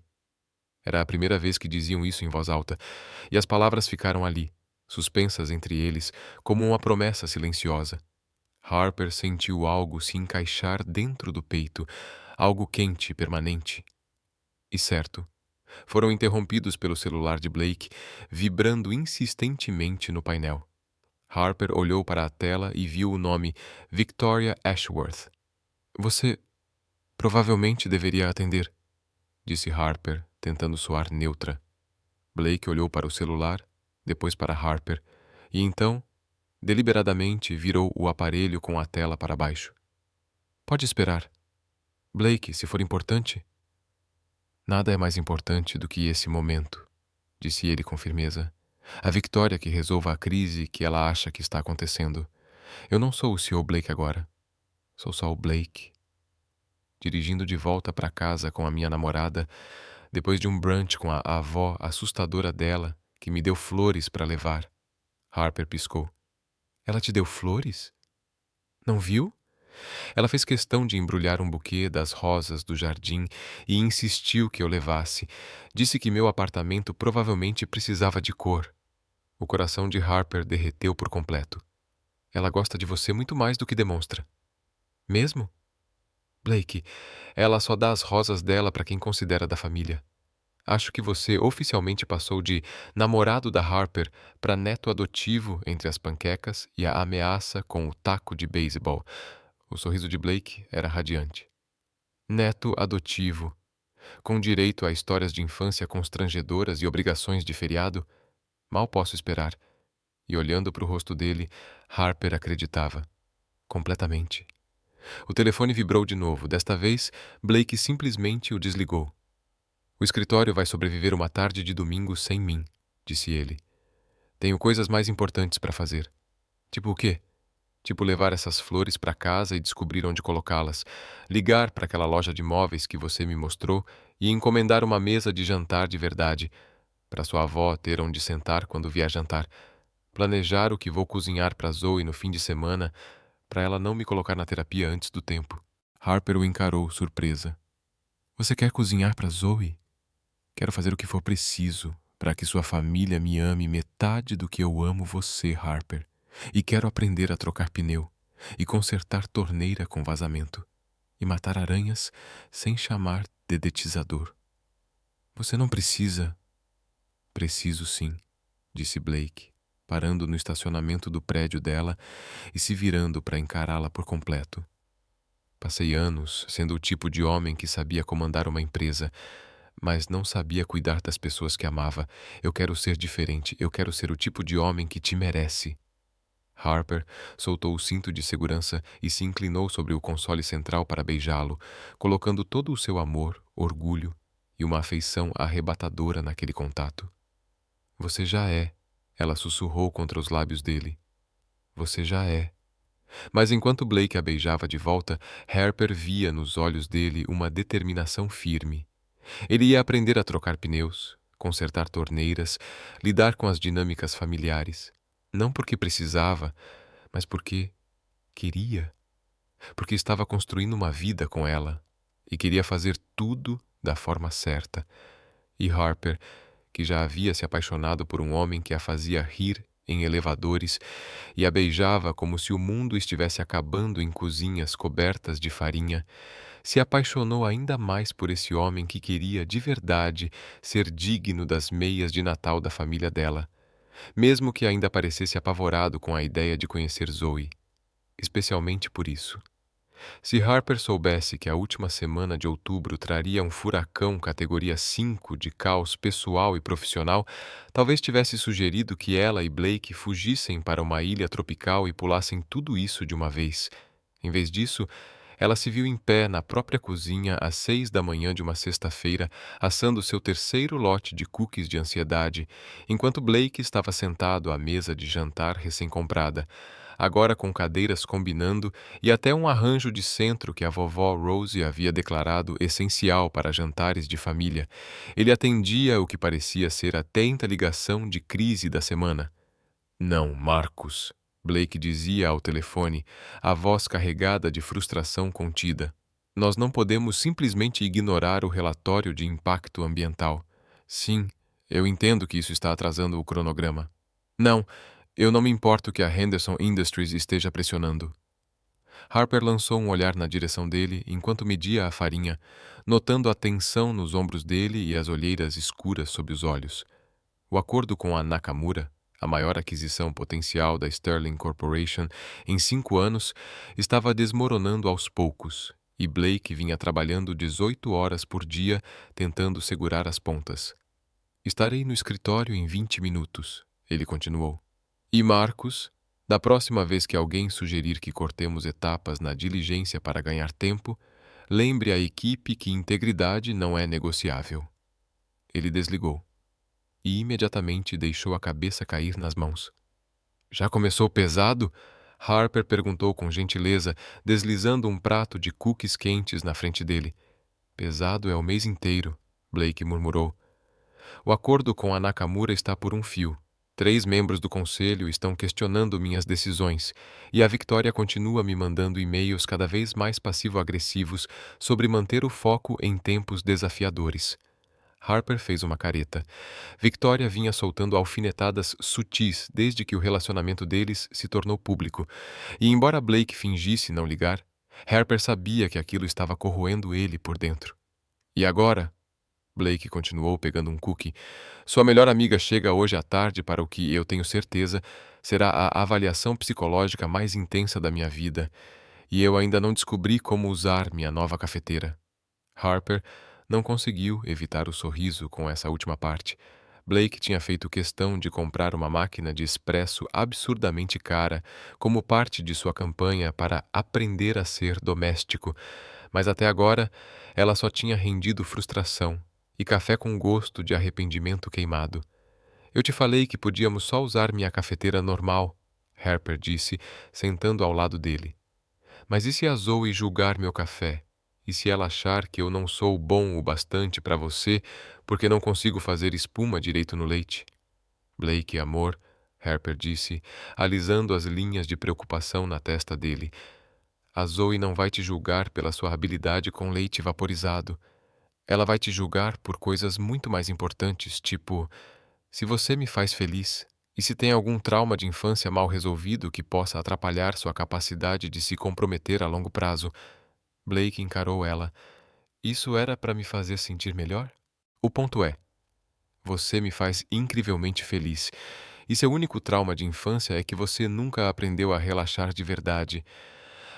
Era a primeira vez que diziam isso em voz alta, e as palavras ficaram ali, suspensas entre eles, como uma promessa silenciosa. Harper sentiu algo se encaixar dentro do peito, algo quente e permanente. E certo, foram interrompidos pelo celular de Blake, vibrando insistentemente no painel. Harper olhou para a tela e viu o nome Victoria Ashworth. Você provavelmente deveria atender, disse Harper, tentando soar neutra. Blake olhou para o celular, depois para Harper, e então Deliberadamente virou o aparelho com a tela para baixo. Pode esperar. Blake, se for importante. Nada é mais importante do que esse momento, disse ele com firmeza. A vitória que resolva a crise que ela acha que está acontecendo. Eu não sou o Sr. Blake agora. Sou só o Blake. Dirigindo de volta para casa com a minha namorada, depois de um brunch com a avó assustadora dela, que me deu flores para levar. Harper piscou. Ela te deu flores? Não viu? Ela fez questão de embrulhar um buquê das rosas do jardim e insistiu que eu levasse. Disse que meu apartamento provavelmente precisava de cor. O coração de Harper derreteu por completo. Ela gosta de você muito mais do que demonstra. Mesmo? Blake, ela só dá as rosas dela para quem considera da família. Acho que você oficialmente passou de namorado da Harper para neto adotivo entre as panquecas e a ameaça com o taco de beisebol. O sorriso de Blake era radiante. Neto adotivo, com direito a histórias de infância constrangedoras e obrigações de feriado? Mal posso esperar. E olhando para o rosto dele, Harper acreditava. Completamente. O telefone vibrou de novo. Desta vez, Blake simplesmente o desligou. O escritório vai sobreviver uma tarde de domingo sem mim, disse ele. Tenho coisas mais importantes para fazer. Tipo o quê? Tipo levar essas flores para casa e descobrir onde colocá-las, ligar para aquela loja de móveis que você me mostrou e encomendar uma mesa de jantar de verdade, para sua avó ter onde sentar quando vier jantar, planejar o que vou cozinhar para Zoe no fim de semana, para ela não me colocar na terapia antes do tempo. Harper o encarou, surpresa. Você quer cozinhar para Zoe? Quero fazer o que for preciso para que sua família me ame metade do que eu amo você, Harper. E quero aprender a trocar pneu, e consertar torneira com vazamento, e matar aranhas sem chamar dedetizador. Você não precisa. Preciso sim, disse Blake, parando no estacionamento do prédio dela e se virando para encará-la por completo. Passei anos sendo o tipo de homem que sabia comandar uma empresa, mas não sabia cuidar das pessoas que amava. Eu quero ser diferente, eu quero ser o tipo de homem que te merece. Harper soltou o cinto de segurança e se inclinou sobre o console central para beijá-lo, colocando todo o seu amor, orgulho e uma afeição arrebatadora naquele contato. Você já é, ela sussurrou contra os lábios dele. Você já é. Mas enquanto Blake a beijava de volta, Harper via nos olhos dele uma determinação firme. Ele ia aprender a trocar pneus, consertar torneiras, lidar com as dinâmicas familiares. Não porque precisava, mas porque queria. Porque estava construindo uma vida com ela e queria fazer tudo da forma certa. E Harper, que já havia se apaixonado por um homem que a fazia rir em elevadores e a beijava como se o mundo estivesse acabando em cozinhas cobertas de farinha, se apaixonou ainda mais por esse homem que queria de verdade ser digno das meias de Natal da família dela, mesmo que ainda parecesse apavorado com a ideia de conhecer Zoe. Especialmente por isso. Se Harper soubesse que a última semana de outubro traria um furacão categoria 5 de caos pessoal e profissional, talvez tivesse sugerido que ela e Blake fugissem para uma ilha tropical e pulassem tudo isso de uma vez. Em vez disso, ela se viu em pé na própria cozinha às 6 da manhã de uma sexta-feira, assando seu terceiro lote de cookies de ansiedade, enquanto Blake estava sentado à mesa de jantar recém-comprada, agora com cadeiras combinando e até um arranjo de centro que a vovó Rose havia declarado essencial para jantares de família. Ele atendia o que parecia ser a atenta ligação de crise da semana. Não, Marcus, Blake dizia ao telefone, a voz carregada de frustração contida. Nós não podemos simplesmente ignorar o relatório de impacto ambiental. Sim, eu entendo que isso está atrasando o cronograma. Não, eu não me importo que a Henderson Industries esteja pressionando. Harper lançou um olhar na direção dele enquanto media a farinha, notando a tensão nos ombros dele e as olheiras escuras sob os olhos. O acordo com a Nakamura, a maior aquisição potencial da Sterling Corporation em 5 anos, estava desmoronando aos poucos, e Blake vinha trabalhando 18 horas por dia tentando segurar as pontas. Estarei no escritório em 20 minutos, ele continuou. E Marcus? Da próxima vez que alguém sugerir que cortemos etapas na diligência para ganhar tempo, lembre a equipe que integridade não é negociável. Ele desligou e imediatamente deixou a cabeça cair nas mãos. Já começou pesado? Harper perguntou com gentileza, deslizando um prato de cookies quentes na frente dele. Pesado é o mês inteiro, Blake murmurou. O acordo com a Nakamura está por um fio. 3 membros do conselho estão questionando minhas decisões, e a Victoria continua me mandando e-mails cada vez mais passivo-agressivos sobre manter o foco em tempos desafiadores. Harper fez uma careta. Victoria vinha soltando alfinetadas sutis desde que o relacionamento deles se tornou público, e embora Blake fingisse não ligar, Harper sabia que aquilo estava corroendo ele por dentro. E agora? Blake continuou pegando um cookie. Sua melhor amiga chega hoje à tarde para o que, eu tenho certeza, será a avaliação psicológica mais intensa da minha vida, e eu ainda não descobri como usar minha nova cafeteira. Harper não conseguiu evitar o sorriso com essa última parte. Blake tinha feito questão de comprar uma máquina de expresso absurdamente cara como parte de sua campanha para aprender a ser doméstico, mas até agora ela só tinha rendido frustração e café com gosto de arrependimento queimado. Eu te falei que podíamos só usar minha cafeteira normal, Harper disse, sentando ao lado dele. Mas e se a Zoe julgar meu café? E se ela achar que eu não sou bom o bastante para você porque não consigo fazer espuma direito no leite? Blake, amor, Harper disse, alisando as linhas de preocupação na testa dele. A Zoe não vai te julgar pela sua habilidade com leite vaporizado. Ela vai te julgar por coisas muito mais importantes, tipo, se você me faz feliz, e se tem algum trauma de infância mal resolvido que possa atrapalhar sua capacidade de se comprometer a longo prazo. Blake encarou ela. Isso era para me fazer sentir melhor? O ponto é, você me faz incrivelmente feliz, e seu único trauma de infância é que você nunca aprendeu a relaxar de verdade.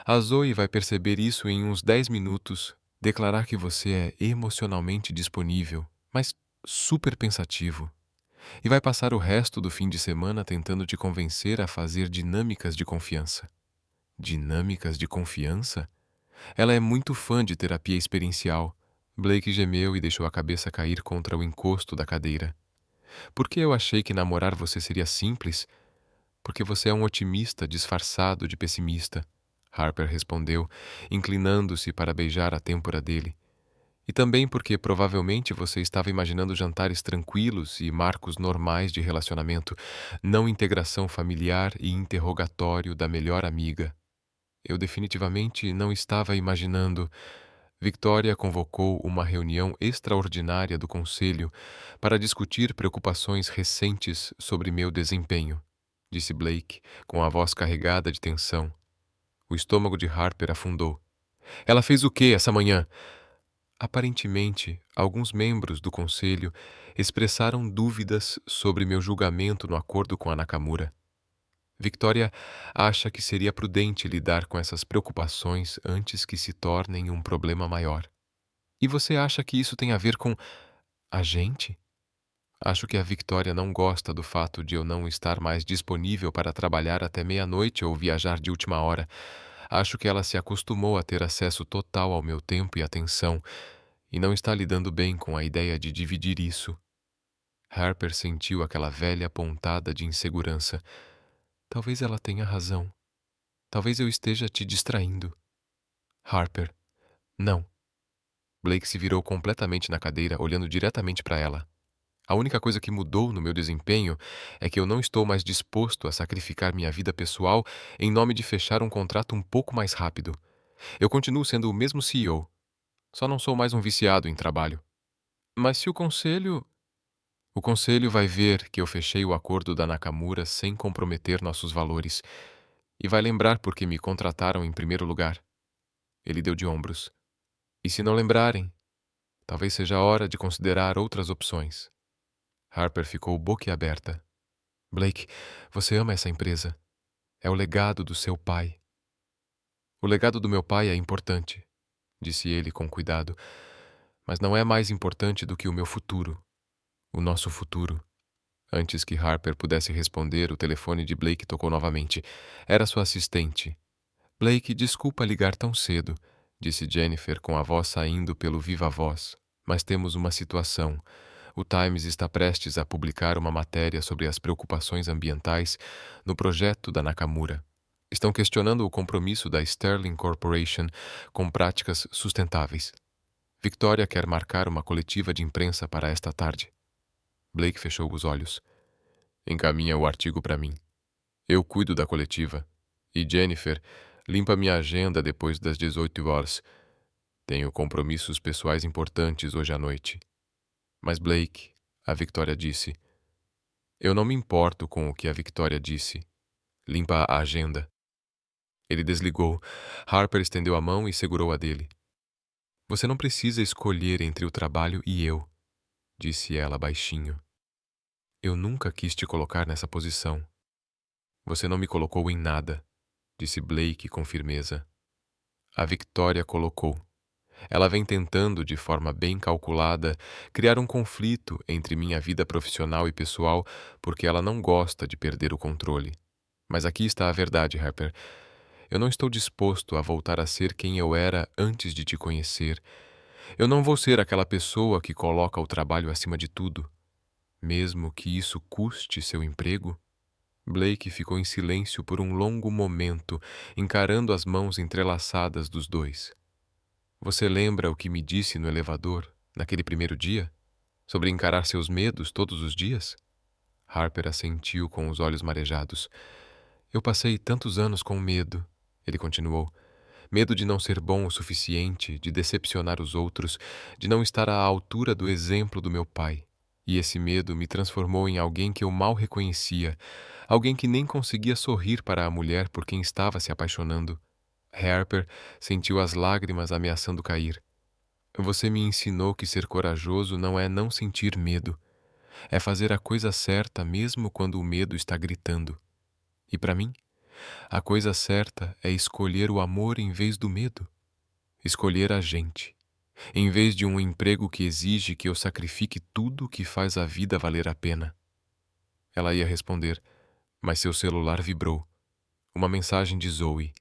A Zoe vai perceber isso em uns 10 minutos, declarar que você é emocionalmente disponível, mas super pensativo, e vai passar o resto do fim de semana tentando te convencer a fazer dinâmicas de confiança. Dinâmicas de confiança? Ela é muito fã de terapia experiencial. Blake gemeu e deixou a cabeça cair contra o encosto da cadeira. Por que eu achei que namorar você seria simples? Porque você é um otimista disfarçado de pessimista, Harper respondeu, inclinando-se para beijar a têmpora dele. E também porque provavelmente você estava imaginando jantares tranquilos e marcos normais de relacionamento, não integração familiar e interrogatório da melhor amiga. Eu definitivamente não estava imaginando. Victoria convocou uma reunião extraordinária do conselho para discutir preocupações recentes sobre meu desempenho, disse Blake, com a voz carregada de tensão. O estômago de Harper afundou. Ela fez o que essa manhã? Aparentemente, alguns membros do conselho expressaram dúvidas sobre meu julgamento no acordo com a Nakamura. Victoria acha que seria prudente lidar com essas preocupações antes que se tornem um problema maior. E você acha que isso tem a ver com a gente? Acho que a Victoria não gosta do fato de eu não estar mais disponível para trabalhar até meia-noite ou viajar de última hora. Acho que ela se acostumou a ter acesso total ao meu tempo e atenção e não está lidando bem com a ideia de dividir isso. Harper sentiu aquela velha pontada de insegurança. Talvez ela tenha razão. Talvez eu esteja te distraindo. Harper. Não. Blake se virou completamente na cadeira, olhando diretamente para ela. A única coisa que mudou no meu desempenho é que eu não estou mais disposto a sacrificar minha vida pessoal em nome de fechar um contrato um pouco mais rápido. Eu continuo sendo o mesmo CEO. Só não sou mais um viciado em trabalho. Mas se o conselho... O conselho vai ver que eu fechei o acordo da Nakamura sem comprometer nossos valores. E vai lembrar por que me contrataram em primeiro lugar. Ele deu de ombros. E se não lembrarem, talvez seja a hora de considerar outras opções. Harper ficou boquiaberta. Blake, você ama essa empresa. É o legado do seu pai. O legado do meu pai é importante, disse ele com cuidado, mas não é mais importante do que o meu futuro, o nosso futuro. Antes que Harper pudesse responder, o telefone de Blake tocou novamente. Era sua assistente. Blake, desculpa ligar tão cedo, disse Jennifer com a voz saindo pelo viva-voz. Mas temos uma situação. O Times está prestes a publicar uma matéria sobre as preocupações ambientais no projeto da Nakamura. Estão questionando o compromisso da Sterling Corporation com práticas sustentáveis. Victoria quer marcar uma coletiva de imprensa para esta tarde. Blake fechou os olhos. Encaminha o artigo para mim. Eu cuido da coletiva. E Jennifer, limpa minha agenda depois das 18 horas. Tenho compromissos pessoais importantes hoje à noite. Mas Blake, a Victoria disse. Eu não me importo com o que a Victoria disse. Limpa a agenda. Ele desligou. Harper estendeu a mão e segurou a dele. Você não precisa escolher entre o trabalho e eu, disse ela baixinho. Eu nunca quis te colocar nessa posição. Você não me colocou em nada, disse Blake com firmeza. A Victoria colocou. Ela vem tentando, de forma bem calculada, criar um conflito entre minha vida profissional e pessoal porque ela não gosta de perder o controle. Mas aqui está a verdade, Harper. Eu não estou disposto a voltar a ser quem eu era antes de te conhecer. Eu não vou ser aquela pessoa que coloca o trabalho acima de tudo, mesmo que isso custe seu emprego. Blake ficou em silêncio por um longo momento, encarando as mãos entrelaçadas dos dois. Você lembra o que me disse no elevador, naquele primeiro dia? Sobre encarar seus medos todos os dias? Harper assentiu com os olhos marejados. Eu passei tantos anos com medo, ele continuou. Medo de não ser bom o suficiente, de decepcionar os outros, de não estar à altura do exemplo do meu pai. E esse medo me transformou em alguém que eu mal reconhecia, alguém que nem conseguia sorrir para a mulher por quem estava se apaixonando. Harper sentiu as lágrimas ameaçando cair. Você me ensinou que ser corajoso não é não sentir medo. É fazer a coisa certa mesmo quando o medo está gritando. E para mim, a coisa certa é escolher o amor em vez do medo. Escolher a gente. Em vez de um emprego que exige que eu sacrifique tudo que faz a vida valer a pena. Ela ia responder, mas seu celular vibrou. Uma mensagem de Zoe.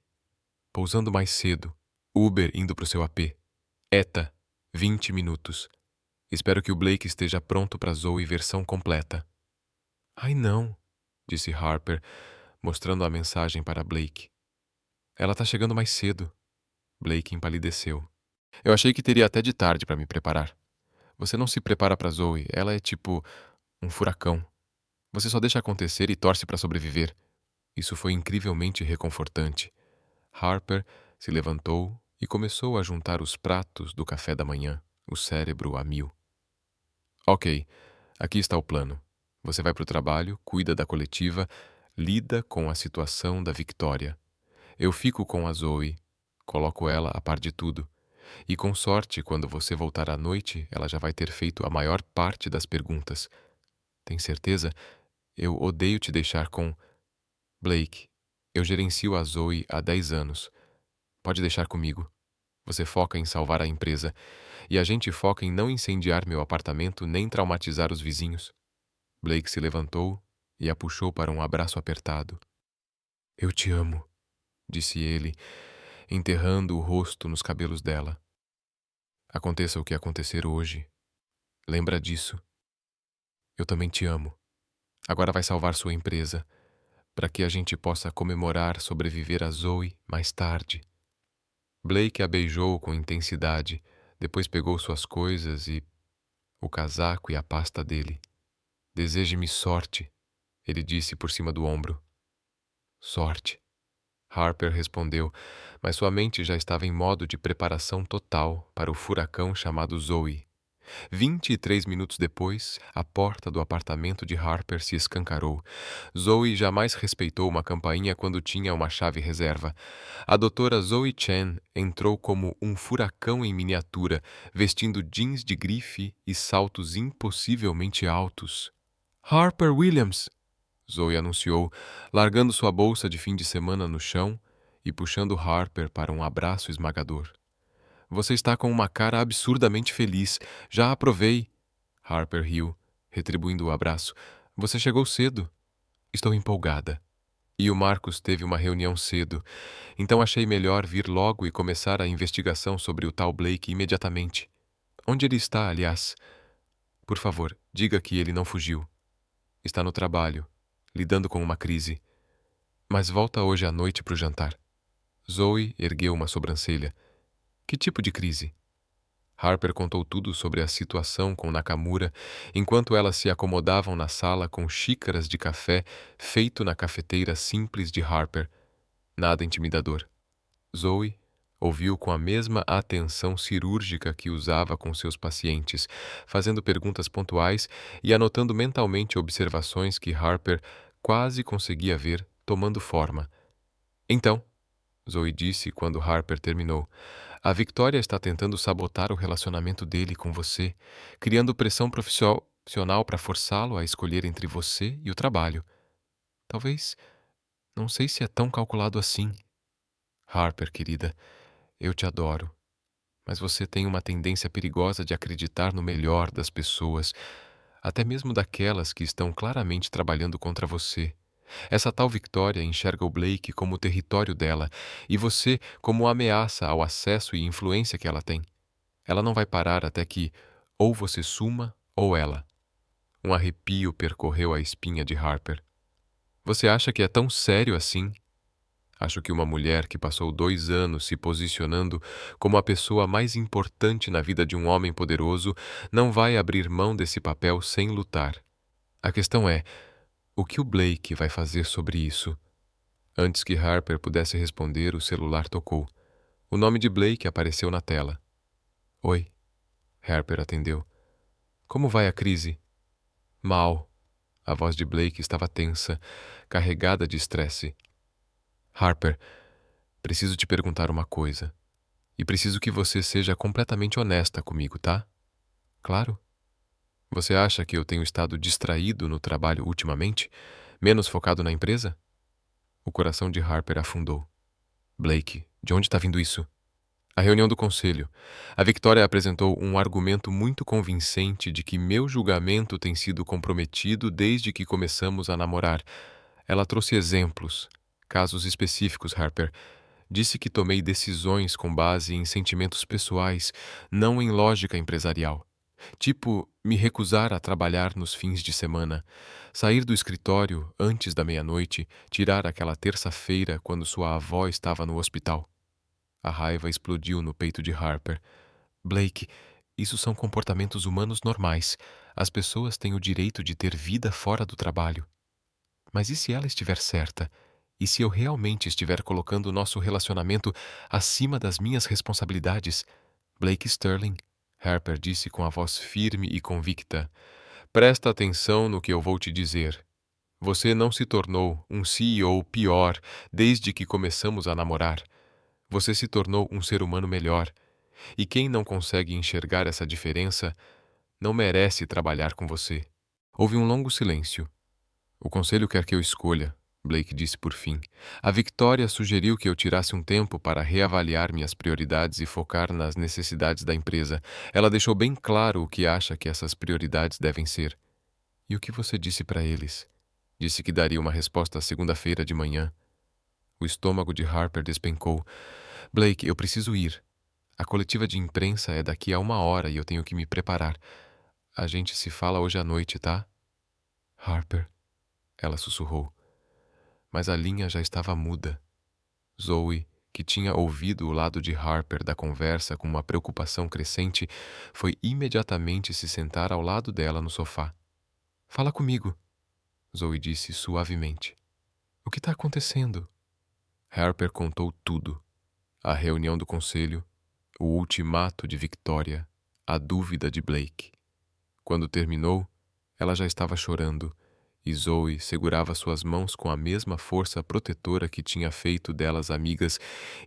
Pousando mais cedo. Uber indo pro seu AP. ETA, 20 minutos. Espero que o Blake esteja pronto para Zoe versão completa. Ai não, disse Harper, mostrando a mensagem para Blake. Ela tá chegando mais cedo. Blake empalideceu. Eu achei que teria até de tarde para me preparar. Você não se prepara para Zoe, ela é tipo um furacão. Você só deixa acontecer e torce para sobreviver. Isso foi incrivelmente reconfortante. Harper se levantou e começou a juntar os pratos do café da manhã, o cérebro a mil. Ok, aqui está o plano. Você vai para o trabalho, cuida da coletiva, lida com a situação da Victoria. Eu fico com a Zoe, coloco ela a par de tudo. E com sorte, quando você voltar à noite, ela já vai ter feito a maior parte das perguntas. Tem certeza? Eu odeio te deixar com... Blake, eu gerencio a Zoe há 10 anos. Pode deixar comigo. Você foca em salvar a empresa. E a gente foca em não incendiar meu apartamento nem traumatizar os vizinhos. Blake se levantou e a puxou para um abraço apertado. Eu te amo, disse ele, enterrando o rosto nos cabelos dela. Aconteça o que acontecer hoje, lembra disso. Eu também te amo. Agora vai salvar sua empresa, para que a gente possa comemorar sobreviver a Zoe mais tarde. Blake a beijou com intensidade, depois pegou suas coisas e o casaco e a pasta dele. Deseje-me sorte, ele disse por cima do ombro. Sorte. Harper respondeu, mas sua mente já estava em modo de preparação total para o furacão chamado Zoe. 23 minutos depois, a porta do apartamento de Harper se escancarou. Zoe jamais respeitou uma campainha quando tinha uma chave reserva. A doutora Zoe Chen entrou como um furacão em miniatura, vestindo jeans de grife e saltos impossivelmente altos. Harper Williams! Zoe anunciou, largando sua bolsa de fim de semana no chão e puxando Harper para um abraço esmagador. Você está com uma cara absurdamente feliz. Já aprovei. Harper riu, retribuindo o abraço. Você chegou cedo. Estou empolgada. E o Marcos teve uma reunião cedo, então achei melhor vir logo e começar a investigação sobre o tal Blake imediatamente. Onde ele está, aliás? Por favor, diga que ele não fugiu. Está no trabalho, lidando com uma crise. Mas volta hoje à noite para o jantar. Zoe ergueu uma sobrancelha. Que tipo de crise? Harper contou tudo sobre a situação com Nakamura, enquanto elas se acomodavam na sala com xícaras de café feito na cafeteira simples de Harper. Nada intimidador. Zoe ouviu com a mesma atenção cirúrgica que usava com seus pacientes, fazendo perguntas pontuais e anotando mentalmente observações que Harper quase conseguia ver tomando forma. Então, Zoe disse quando Harper terminou, a Victoria está tentando sabotar o relacionamento dele com você, criando pressão profissional para forçá-lo a escolher entre você e o trabalho. Talvez, não sei se é tão calculado assim. Harper, querida, eu te adoro, mas você tem uma tendência perigosa de acreditar no melhor das pessoas, até mesmo daquelas que estão claramente trabalhando contra você. Essa tal Victoria enxerga o Blake como o território dela e você como ameaça ao acesso e influência que ela tem. Ela não vai parar até que ou você suma ou ela. Um arrepio percorreu a espinha de Harper. Você acha que é tão sério assim? Acho que uma mulher que passou 2 anos se posicionando como a pessoa mais importante na vida de um homem poderoso não vai abrir mão desse papel sem lutar. A questão é, o que o Blake vai fazer sobre isso? Antes que Harper pudesse responder, o celular tocou. O nome de Blake apareceu na tela. Oi. Harper atendeu. Como vai a crise? Mal. A voz de Blake estava tensa, carregada de estresse. Harper, preciso te perguntar uma coisa. E preciso que você seja completamente honesta comigo, tá? Claro. Você acha que eu tenho estado distraído no trabalho ultimamente? Menos focado na empresa? O coração de Harper afundou. Blake, de onde está vindo isso? A reunião do conselho. A Victoria apresentou um argumento muito convincente de que meu julgamento tem sido comprometido desde que começamos a namorar. Ela trouxe exemplos, casos específicos, Harper. Disse que tomei decisões com base em sentimentos pessoais, não em lógica empresarial. Tipo, me recusar a trabalhar nos fins de semana, sair do escritório antes da meia-noite, tirar aquela terça-feira quando sua avó estava no hospital. A raiva explodiu no peito de Harper. Blake, isso são comportamentos humanos normais. As pessoas têm o direito de ter vida fora do trabalho. Mas e se ela estiver certa? E se eu realmente estiver colocando o nosso relacionamento acima das minhas responsabilidades? Blake Sterling, Harper disse com a voz firme e convicta. Presta atenção no que eu vou te dizer. Você não se tornou um CEO pior desde que começamos a namorar. Você se tornou um ser humano melhor. E quem não consegue enxergar essa diferença não merece trabalhar com você. Houve um longo silêncio. O conselho quer que eu escolha, Blake disse por fim. A Victoria sugeriu que eu tirasse um tempo para reavaliar minhas prioridades e focar nas necessidades da empresa. Ela deixou bem claro o que acha que essas prioridades devem ser. E o que você disse para eles? Disse que daria uma resposta segunda-feira de manhã. O estômago de Harper despencou. Blake, eu preciso ir. A coletiva de imprensa é daqui a 1 hora e eu tenho que me preparar. A gente se fala hoje à noite, tá? Harper, ela sussurrou. Mas a linha já estava muda. Zoe, que tinha ouvido o lado de Harper da conversa com uma preocupação crescente, foi imediatamente se sentar ao lado dela no sofá. Fala comigo, Zoe disse suavemente. O que está acontecendo? Harper contou tudo. A reunião do conselho, o ultimato de Victoria, a dúvida de Blake. Quando terminou, ela já estava chorando, e Zoe segurava suas mãos com a mesma força protetora que tinha feito delas amigas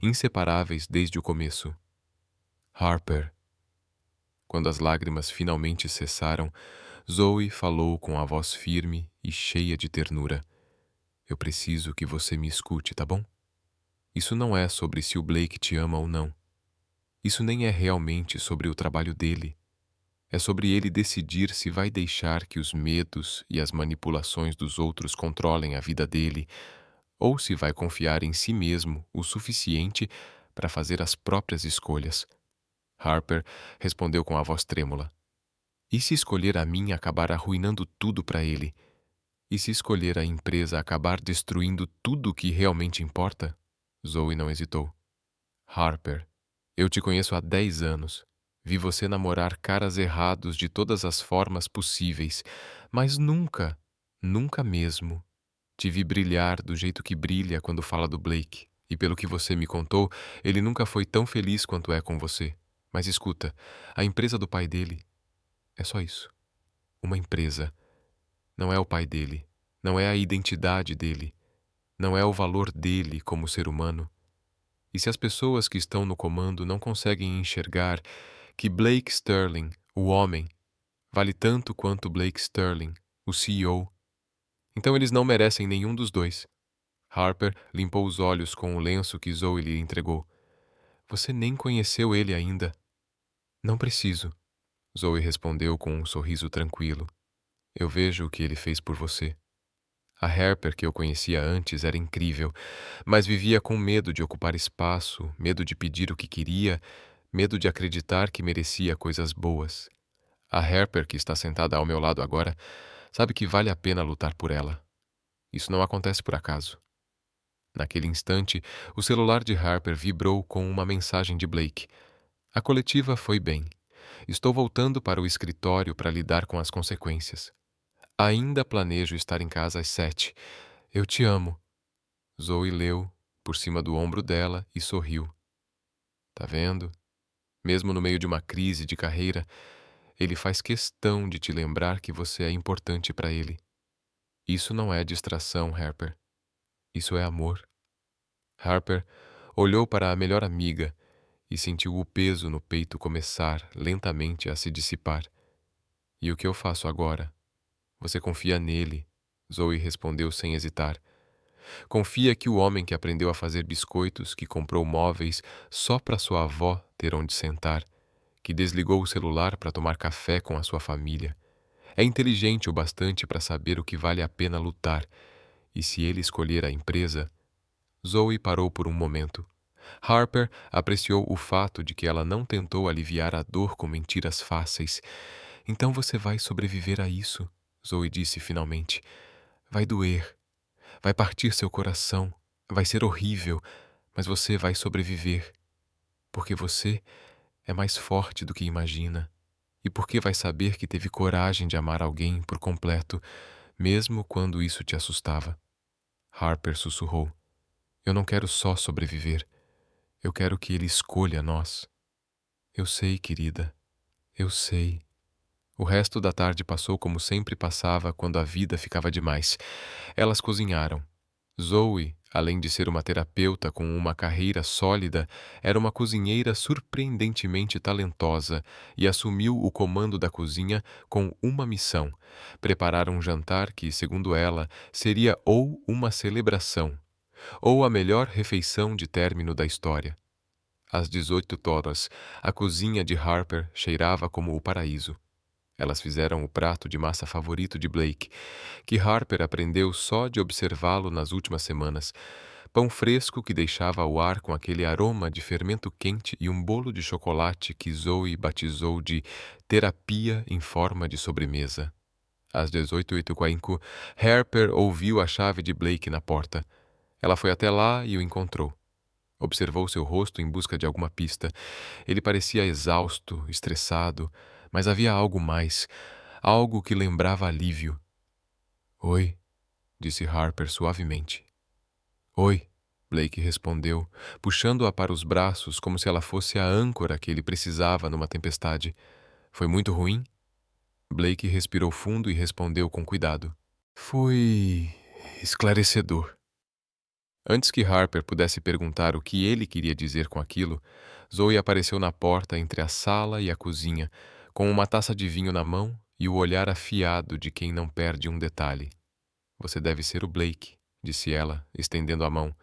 inseparáveis desde o começo. Harper. Quando as lágrimas finalmente cessaram, Zoe falou com a voz firme e cheia de ternura. Eu preciso que você me escute, tá bom? Isso não é sobre se o Blake te ama ou não. Isso nem é realmente sobre o trabalho dele. É sobre ele decidir se vai deixar que os medos e as manipulações dos outros controlem a vida dele, ou se vai confiar em si mesmo o suficiente para fazer as próprias escolhas. Harper respondeu com a voz trêmula. E se escolher a mim acabar arruinando tudo para ele? E se escolher a empresa acabar destruindo tudo o que realmente importa? Zoe não hesitou. Harper, eu te conheço há 10 anos. Vi você namorar caras errados de todas as formas possíveis, mas nunca, nunca mesmo, te vi brilhar do jeito que brilha quando fala do Blake. E pelo que você me contou, ele nunca foi tão feliz quanto é com você. Mas escuta, a empresa do pai dele é só isso. Uma empresa. Não é o pai dele. Não é a identidade dele. Não é o valor dele como ser humano. E se as pessoas que estão no comando não conseguem enxergar que Blake Sterling, o homem, vale tanto quanto Blake Sterling, o CEO, então eles não merecem nenhum dos dois. Harper limpou os olhos com o lenço que Zoe lhe entregou. Você nem conheceu ele ainda. Não preciso, Zoe respondeu com um sorriso tranquilo. Eu vejo o que ele fez por você. A Harper que eu conhecia antes era incrível, mas vivia com medo de ocupar espaço, medo de pedir o que queria, medo de acreditar que merecia coisas boas. A Harper que está sentada ao meu lado agora sabe que vale a pena lutar por ela. Isso não acontece por acaso. Naquele instante, o celular de Harper vibrou com uma mensagem de Blake. A coletiva foi bem. Estou voltando para o escritório para lidar com as consequências. Ainda planejo estar em casa às 7. Eu te amo. Zoe leu, por cima do ombro dela, e sorriu. Tá vendo? Mesmo no meio de uma crise de carreira, ele faz questão de te lembrar que você é importante para ele. Isso não é distração, Harper. Isso é amor. Harper olhou para a melhor amiga e sentiu o peso no peito começar lentamente a se dissipar. E o que eu faço agora? Você confia nele, Zoe respondeu sem hesitar. Confia que o homem que aprendeu a fazer biscoitos, que comprou móveis só para sua avó ter onde sentar, que desligou o celular para tomar café com a sua família, é inteligente o bastante para saber o que vale a pena lutar, e se ele escolher a empresa... Zoe parou por um momento. Harper apreciou o fato de que ela não tentou aliviar a dor com mentiras fáceis. Então você vai sobreviver a isso, Zoe disse finalmente. Vai doer. Vai partir seu coração, vai ser horrível, mas você vai sobreviver. Porque você é mais forte do que imagina. E porque vai saber que teve coragem de amar alguém por completo, mesmo quando isso te assustava. Harper sussurrou. Eu não quero só sobreviver. Eu quero que ele escolha nós. Eu sei, querida. Eu sei. O resto da tarde passou como sempre passava quando a vida ficava demais. Elas cozinharam. Zoe, além de ser uma terapeuta com uma carreira sólida, era uma cozinheira surpreendentemente talentosa e assumiu o comando da cozinha com uma missão: preparar um jantar que, segundo ela, seria ou uma celebração, ou a melhor refeição de término da história. Às 18 horas, a cozinha de Harper cheirava como o paraíso. Elas fizeram o prato de massa favorito de Blake, que Harper aprendeu só de observá-lo nas últimas semanas. Pão fresco que deixava o ar com aquele aroma de fermento quente e um bolo de chocolate que Zoe batizou de terapia em forma de sobremesa. Às 18h45, Harper ouviu a chave de Blake na porta. Ela foi até lá e o encontrou. Observou seu rosto em busca de alguma pista. Ele parecia exausto, estressado, mas havia algo mais, algo que lembrava alívio. Oi, disse Harper suavemente. Oi, Blake respondeu, puxando-a para os braços como se ela fosse a âncora que ele precisava numa tempestade. Foi muito ruim? Blake respirou fundo e respondeu com cuidado. Foi esclarecedor. Antes que Harper pudesse perguntar o que ele queria dizer com aquilo, Zoe apareceu na porta entre a sala e a cozinha, com uma taça de vinho na mão e o olhar afiado de quem não perde um detalhe. Você deve ser o Blake, disse ela, estendendo a mão.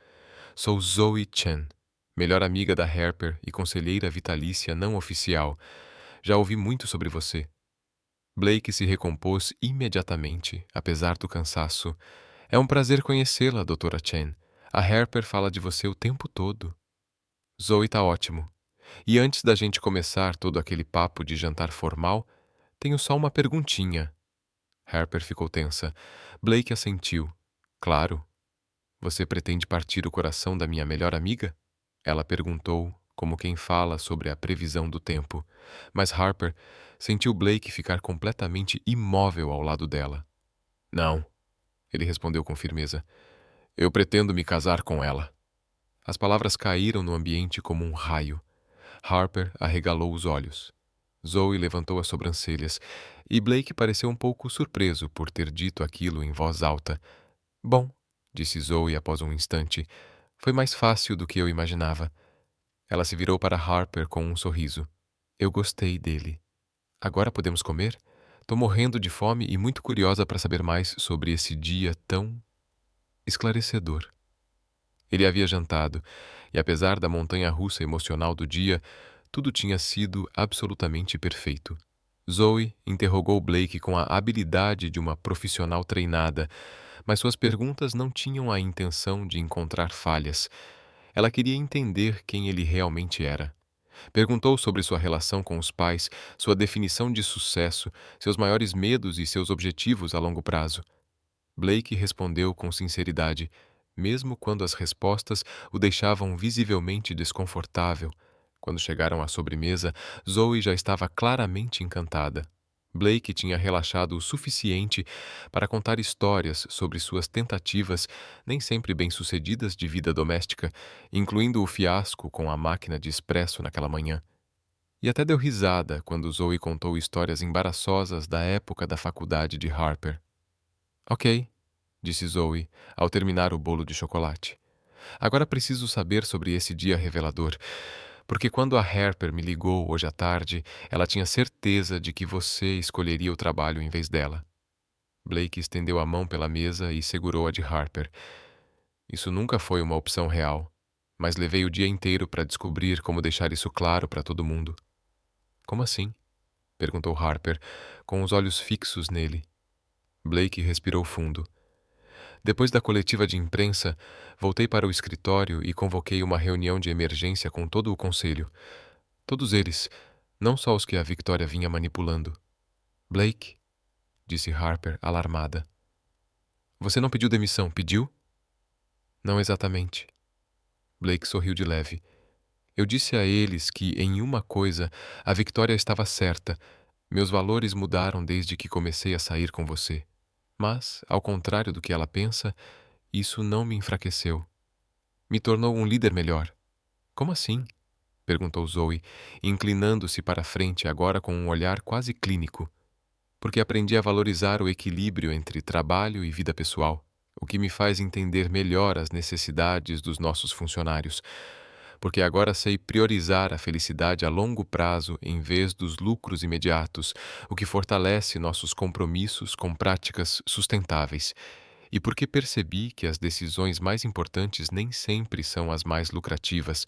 Sou Zoe Chen, melhor amiga da Harper e conselheira vitalícia não oficial. Já ouvi muito sobre você. Blake se recompôs imediatamente, apesar do cansaço. É um prazer conhecê-la, doutora Chen. A Harper fala de você o tempo todo. Zoe tá ótimo. E antes da gente começar todo aquele papo de jantar formal, tenho só uma perguntinha. Harper ficou tensa. Blake assentiu. Claro. Você pretende partir o coração da minha melhor amiga? Ela perguntou, como quem fala sobre a previsão do tempo. Mas Harper sentiu Blake ficar completamente imóvel ao lado dela. Não, ele respondeu com firmeza. Eu pretendo me casar com ela. As palavras caíram no ambiente como um raio. Harper arregalou os olhos. Zoe levantou as sobrancelhas, e Blake pareceu um pouco surpreso por ter dito aquilo em voz alta. Bom, disse Zoe após um instante, foi mais fácil do que eu imaginava. Ela se virou para Harper com um sorriso. Eu gostei dele. Agora podemos comer? Tô morrendo de fome e muito curiosa para saber mais sobre esse dia tão esclarecedor. Ele havia jantado, e apesar da montanha-russa emocional do dia, tudo tinha sido absolutamente perfeito. Zoe interrogou Blake com a habilidade de uma profissional treinada, mas suas perguntas não tinham a intenção de encontrar falhas. Ela queria entender quem ele realmente era. Perguntou sobre sua relação com os pais, sua definição de sucesso, seus maiores medos e seus objetivos a longo prazo. Blake respondeu com sinceridade, mesmo quando as respostas o deixavam visivelmente desconfortável. Quando chegaram à sobremesa, Zoe já estava claramente encantada. Blake tinha relaxado o suficiente para contar histórias sobre suas tentativas, nem sempre bem-sucedidas, de vida doméstica, incluindo o fiasco com a máquina de expresso naquela manhã. E até deu risada quando Zoe contou histórias embaraçosas da época da faculdade de Harper. Ok, disse Zoe, ao terminar o bolo de chocolate. Agora preciso saber sobre esse dia revelador, porque quando a Harper me ligou hoje à tarde, ela tinha certeza de que você escolheria o trabalho em vez dela. Blake estendeu a mão pela mesa e segurou a de Harper. Isso nunca foi uma opção real, mas levei o dia inteiro para descobrir como deixar isso claro para todo mundo. Como assim? Perguntou Harper, com os olhos fixos nele. Blake respirou fundo. Depois da coletiva de imprensa, voltei para o escritório e convoquei uma reunião de emergência com todo o conselho. Todos eles, não só os que a Victoria vinha manipulando. Blake, disse Harper, alarmada. Você não pediu demissão, pediu? Não exatamente. Blake sorriu de leve. Eu disse a eles que, em uma coisa, a Victoria estava certa. Meus valores mudaram desde que comecei a sair com você. Mas, ao contrário do que ela pensa, isso não me enfraqueceu. Me tornou um líder melhor. Como assim? Perguntou Zoe, inclinando-se para a frente agora com um olhar quase clínico. Porque aprendi a valorizar o equilíbrio entre trabalho e vida pessoal, o que me faz entender melhor as necessidades dos nossos funcionários. Porque agora sei priorizar a felicidade a longo prazo em vez dos lucros imediatos, o que fortalece nossos compromissos com práticas sustentáveis. E porque percebi que as decisões mais importantes nem sempre são as mais lucrativas,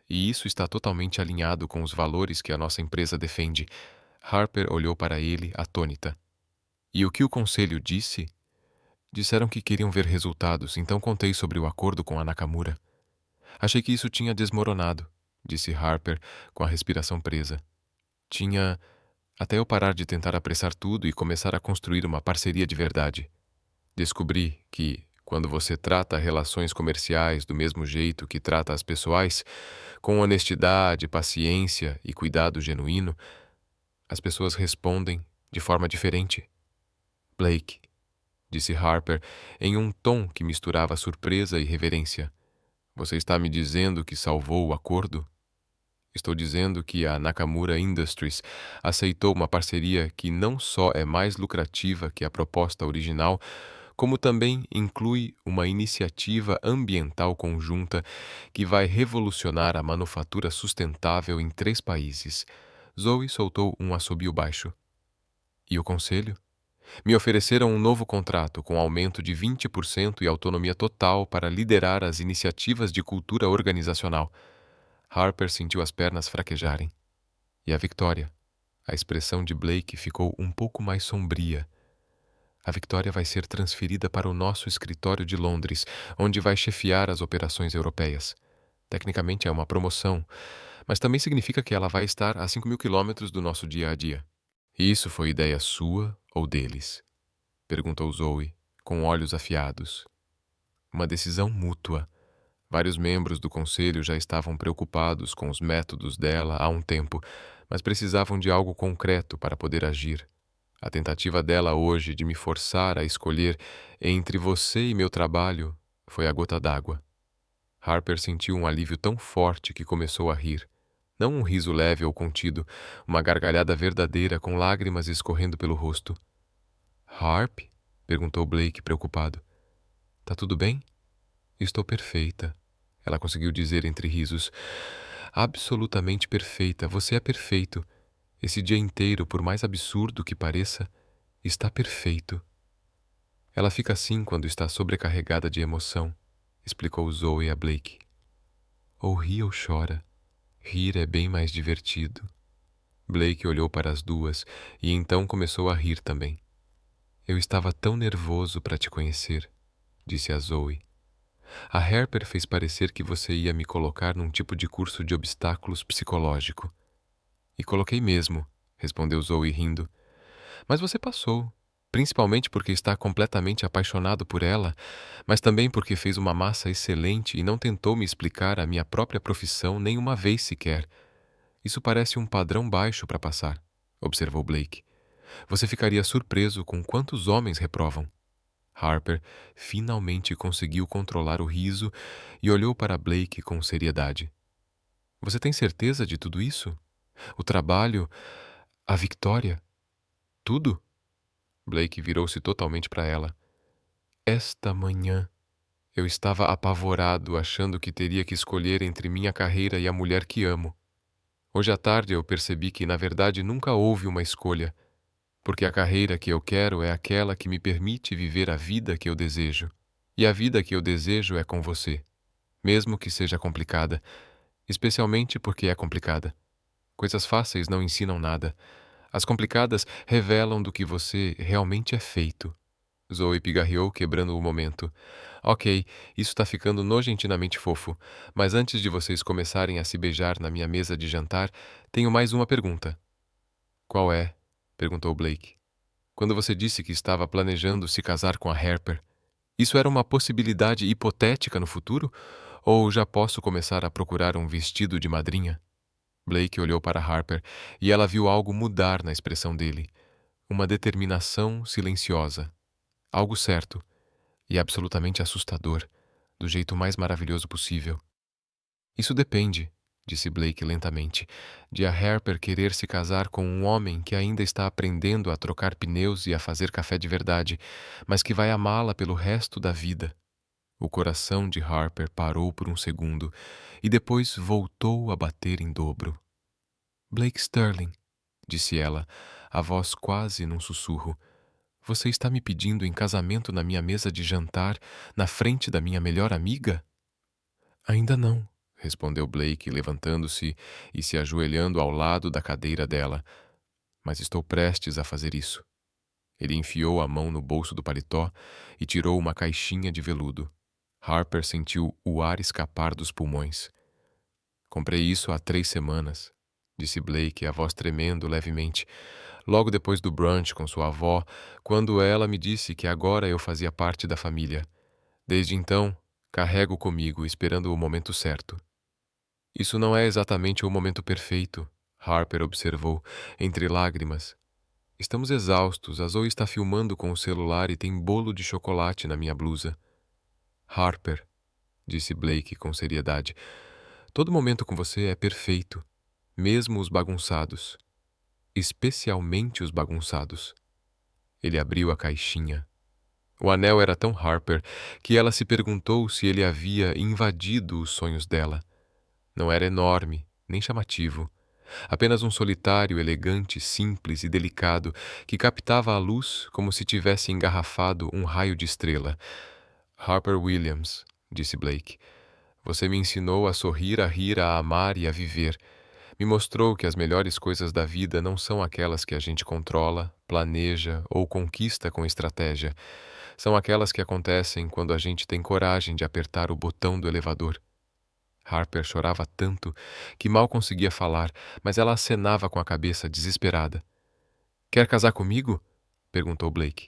e isso está totalmente alinhado com os valores que a nossa empresa defende. Harper olhou para ele, atônita. E o que o conselho disse? Disseram que queriam ver resultados, então contei sobre o acordo com a Nakamura. Achei que isso tinha desmoronado, disse Harper, com a respiração presa. Tinha, até eu parar de tentar apressar tudo e começar a construir uma parceria de verdade. Descobri que, quando você trata relações comerciais do mesmo jeito que trata as pessoais, com honestidade, paciência e cuidado genuíno, as pessoas respondem de forma diferente. Blake, disse Harper, em um tom que misturava surpresa e reverência. Você está me dizendo que salvou o acordo? Estou dizendo que a Nakamura Industries aceitou uma parceria que não só é mais lucrativa que a proposta original, como também inclui uma iniciativa ambiental conjunta que vai revolucionar a manufatura sustentável em 3 países. Zoe soltou um assobio baixo. E o conselho? Me ofereceram um novo contrato com aumento de 20% e autonomia total para liderar as iniciativas de cultura organizacional. Harper sentiu as pernas fraquejarem. E a Victoria? A expressão de Blake ficou um pouco mais sombria. A Victoria vai ser transferida para o nosso escritório de Londres, onde vai chefiar as operações europeias. Tecnicamente é uma promoção, mas também significa que ela vai estar a 5.000 quilômetros do nosso dia a dia. Isso foi ideia sua ou deles? Perguntou Zoe, com olhos afiados. Uma decisão mútua. Vários membros do conselho já estavam preocupados com os métodos dela há um tempo, mas precisavam de algo concreto para poder agir. A tentativa dela hoje de me forçar a escolher entre você e meu trabalho foi a gota d'água. Harper sentiu um alívio tão forte que começou a rir. Não um riso leve ou contido, uma gargalhada verdadeira com lágrimas escorrendo pelo rosto. Harp? Perguntou Blake, preocupado. Tá tudo bem? Estou perfeita, ela conseguiu dizer entre risos. Absolutamente perfeita, você é perfeito. Esse dia inteiro, por mais absurdo que pareça, está perfeito. Ela fica assim quando está sobrecarregada de emoção, explicou Zoe a Blake. Ou ri ou chora. Rir é bem mais divertido. Blake olhou para as duas e então começou a rir também. Eu estava tão nervoso para te conhecer, disse a Zoe. A Harper fez parecer que você ia me colocar num tipo de curso de obstáculos psicológico. E coloquei mesmo, respondeu Zoe rindo. Mas você passou, principalmente porque está completamente apaixonado por ela, mas também porque fez uma massa excelente e não tentou me explicar a minha própria profissão nem uma vez sequer. Isso parece um padrão baixo para passar, observou Blake. Você ficaria surpreso com quantos homens reprovam. Harper finalmente conseguiu controlar o riso e olhou para Blake com seriedade. Você tem certeza de tudo isso? O trabalho, a Victoria, tudo? Blake virou-se totalmente para ela. Esta manhã, eu estava apavorado, achando que teria que escolher entre minha carreira e a mulher que amo. Hoje à tarde eu percebi que, na verdade, nunca houve uma escolha, porque a carreira que eu quero é aquela que me permite viver a vida que eu desejo. E a vida que eu desejo é com você, mesmo que seja complicada, especialmente porque é complicada. Coisas fáceis não ensinam nada. As complicadas revelam do que você realmente é feito. Zoe pigarreou, quebrando o momento. Ok, isso tá ficando nojentinamente fofo, mas antes de vocês começarem a se beijar na minha mesa de jantar, tenho mais uma pergunta. Qual é? Perguntou Blake. Quando você disse que estava planejando se casar com a Harper, isso era uma possibilidade hipotética no futuro? Ou já posso começar a procurar um vestido de madrinha? Blake olhou para Harper e ela viu algo mudar na expressão dele. Uma determinação silenciosa. Algo certo e absolutamente assustador, do jeito mais maravilhoso possível. Isso depende, disse Blake lentamente, de a Harper querer se casar com um homem que ainda está aprendendo a trocar pneus e a fazer café de verdade, mas que vai amá-la pelo resto da vida. O coração de Harper parou por um segundo e depois voltou a bater em dobro. Blake Sterling, disse ela, a voz quase num sussurro. Você está me pedindo em casamento na minha mesa de jantar, na frente da minha melhor amiga? Ainda não, respondeu Blake, levantando-se e se ajoelhando ao lado da cadeira dela. Mas estou prestes a fazer isso. Ele enfiou a mão no bolso do paletó e tirou uma caixinha de veludo. Harper sentiu o ar escapar dos pulmões. Comprei isso há 3 semanas, disse Blake, a voz tremendo levemente, logo depois do brunch com sua avó, quando ela me disse que agora eu fazia parte da família. Desde então, carrego comigo, esperando o momento certo. Isso não é exatamente o momento perfeito, Harper observou, entre lágrimas. Estamos exaustos, a Zoe está filmando com o celular e tem bolo de chocolate na minha blusa. Harper, disse Blake com seriedade, todo momento com você é perfeito, mesmo os bagunçados. Especialmente os bagunçados. Ele abriu a caixinha. O anel era tão Harper que ela se perguntou se ele havia invadido os sonhos dela. Não era enorme, nem chamativo. Apenas um solitário elegante, simples e delicado que captava a luz como se tivesse engarrafado um raio de estrela. Harper Williams, disse Blake. Você me ensinou a sorrir, a rir, a amar e a viver. Me mostrou que as melhores coisas da vida não são aquelas que a gente controla, planeja ou conquista com estratégia. São aquelas que acontecem quando a gente tem coragem de apertar o botão do elevador. Harper chorava tanto que mal conseguia falar, mas ela acenava com a cabeça, desesperada. Quer casar comigo? Perguntou Blake.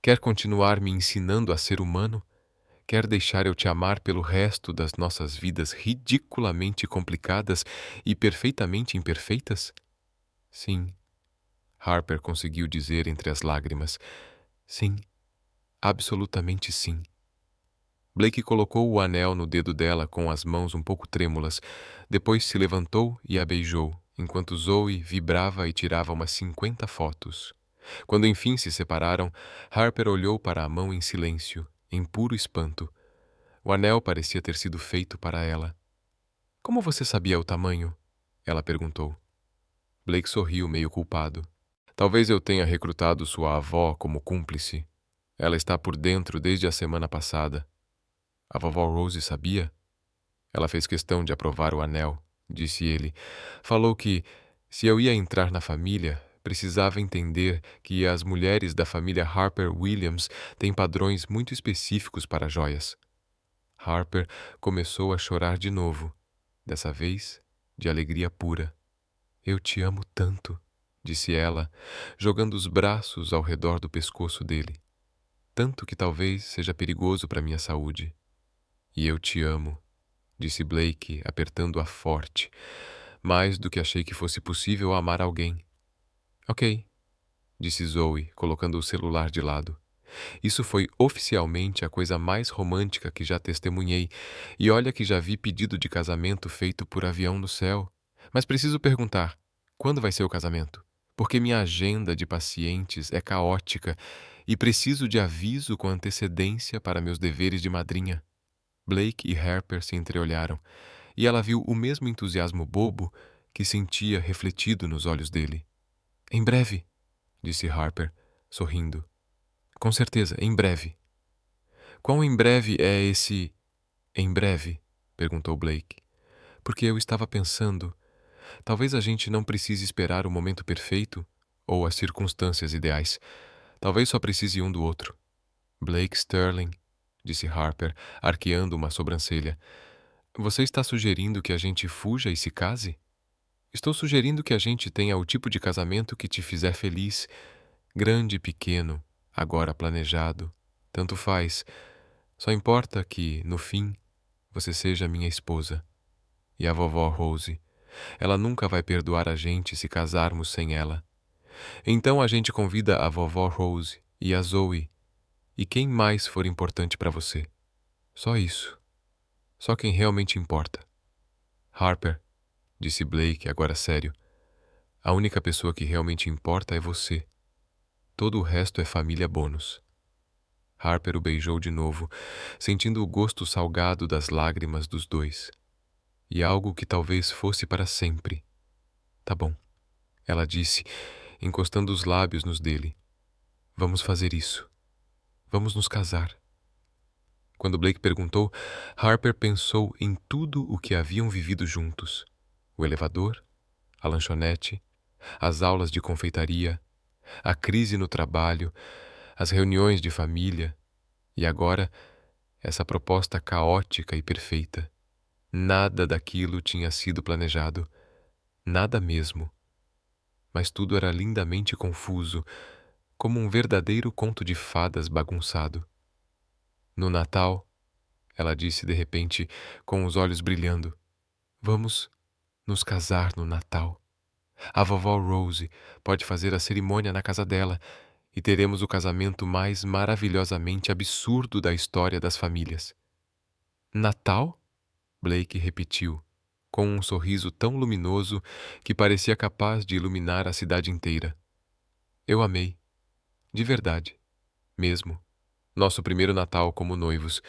Quer continuar me ensinando a ser humano? Quer deixar eu te amar pelo resto das nossas vidas ridiculamente complicadas e perfeitamente imperfeitas? Sim, Harper conseguiu dizer entre as lágrimas. Sim, absolutamente sim. Blake colocou o anel no dedo dela com as mãos um pouco trêmulas, depois se levantou e a beijou, enquanto Zoe vibrava e tirava umas 50 fotos. Quando enfim se separaram, Harper olhou para a mão em silêncio, em puro espanto. O anel parecia ter sido feito para ela. Como você sabia o tamanho? Ela perguntou. Blake sorriu, meio culpado. Talvez eu tenha recrutado sua avó como cúmplice. Ela está por dentro desde a semana passada. A vovó Rose sabia? Ela fez questão de aprovar o anel, disse ele. Falou que, se eu ia entrar na família, precisava entender que as mulheres da família Harper Williams têm padrões muito específicos para joias. Harper começou a chorar de novo, dessa vez de alegria pura. Eu te amo tanto, disse ela, jogando os braços ao redor do pescoço dele. Tanto que talvez seja perigoso para minha saúde. E eu te amo, disse Blake, apertando-a forte, mais do que achei que fosse possível amar alguém. Ok, disse Zoe, colocando o celular de lado. Isso foi oficialmente a coisa mais romântica que já testemunhei, e olha que já vi pedido de casamento feito por avião no céu. Mas preciso perguntar, quando vai ser o casamento? Porque minha agenda de pacientes é caótica e preciso de aviso com antecedência para meus deveres de madrinha. Blake e Harper se entreolharam, e ela viu o mesmo entusiasmo bobo que sentia refletido nos olhos dele. Em breve, disse Harper, sorrindo. Com certeza, em breve. Quão em breve é esse em breve? Perguntou Blake. Porque eu estava pensando, talvez a gente não precise esperar o momento perfeito ou as circunstâncias ideais. Talvez só precise um do outro. Blake Sterling, disse Harper, arqueando uma sobrancelha. Você está sugerindo que a gente fuja e se case? Estou sugerindo que a gente tenha o tipo de casamento que te fizer feliz, grande e pequeno, agora planejado. Tanto faz. Só importa que, no fim, você seja minha esposa. E a vovó Rose. Ela nunca vai perdoar a gente se casarmos sem ela. Então a gente convida a vovó Rose e a Zoe. E quem mais for importante para você. Só isso. Só quem realmente importa. Harper, disse Blake, agora sério. A única pessoa que realmente importa é você. Todo o resto é família bônus. Harper o beijou de novo, sentindo o gosto salgado das lágrimas dos dois. E algo que talvez fosse para sempre. Tá bom, ela disse, encostando os lábios nos dele. Vamos fazer isso. Vamos nos casar. Quando Blake perguntou, Harper pensou em tudo o que haviam vivido juntos. O elevador, a lanchonete, as aulas de confeitaria, a crise no trabalho, as reuniões de família, e agora essa proposta caótica e perfeita. Nada daquilo tinha sido planejado, nada mesmo. Mas tudo era lindamente confuso, como um verdadeiro conto de fadas bagunçado. No Natal, ela disse de repente, com os olhos brilhando, vamos nos casar no Natal. A vovó Rose pode fazer a cerimônia na casa dela e teremos o casamento mais maravilhosamente absurdo da história das famílias. Natal? Blake repetiu, com um sorriso tão luminoso que parecia capaz de iluminar a cidade inteira. Eu amei. De verdade. Mesmo. Nosso primeiro Natal como noivos.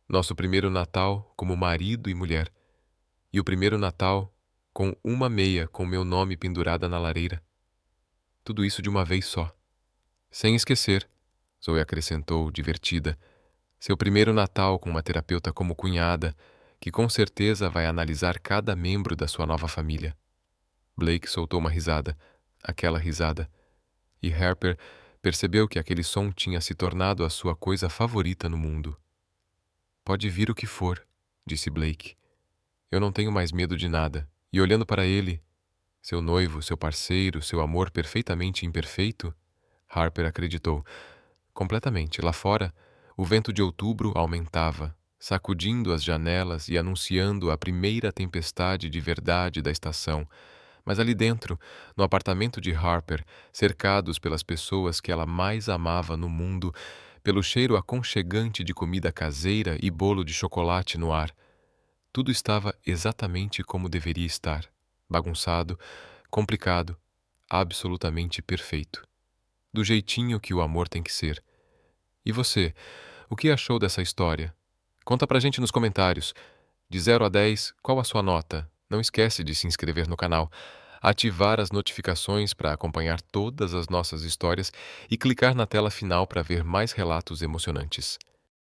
Nosso primeiro Natal como marido e mulher. E o primeiro Natal com uma meia com meu nome pendurada na lareira. Tudo isso de uma vez só. Sem esquecer, Zoe acrescentou, divertida, seu primeiro Natal com uma terapeuta como cunhada, que com certeza vai analisar cada membro da sua nova família. Blake soltou uma risada, aquela risada, e Harper percebeu que aquele som tinha se tornado a sua coisa favorita no mundo. Pode vir o que for, disse Blake. Eu não tenho mais medo de nada. E olhando para ele, seu noivo, seu parceiro, seu amor perfeitamente imperfeito, Harper acreditou. Completamente. Lá fora, o vento de outubro aumentava, sacudindo as janelas e anunciando a primeira tempestade de verdade da estação. Mas ali dentro, no apartamento de Harper, cercados pelas pessoas que ela mais amava no mundo, pelo cheiro aconchegante de comida caseira e bolo de chocolate no ar, tudo estava exatamente como deveria estar: bagunçado, complicado, absolutamente perfeito. Do jeitinho que o amor tem que ser. E você, o que achou dessa história? Conta pra gente nos comentários. De 0 a 10, qual a sua nota? Não esquece de se inscrever no canal, ativar as notificações para acompanhar todas as nossas histórias e clicar na tela final para ver mais relatos emocionantes.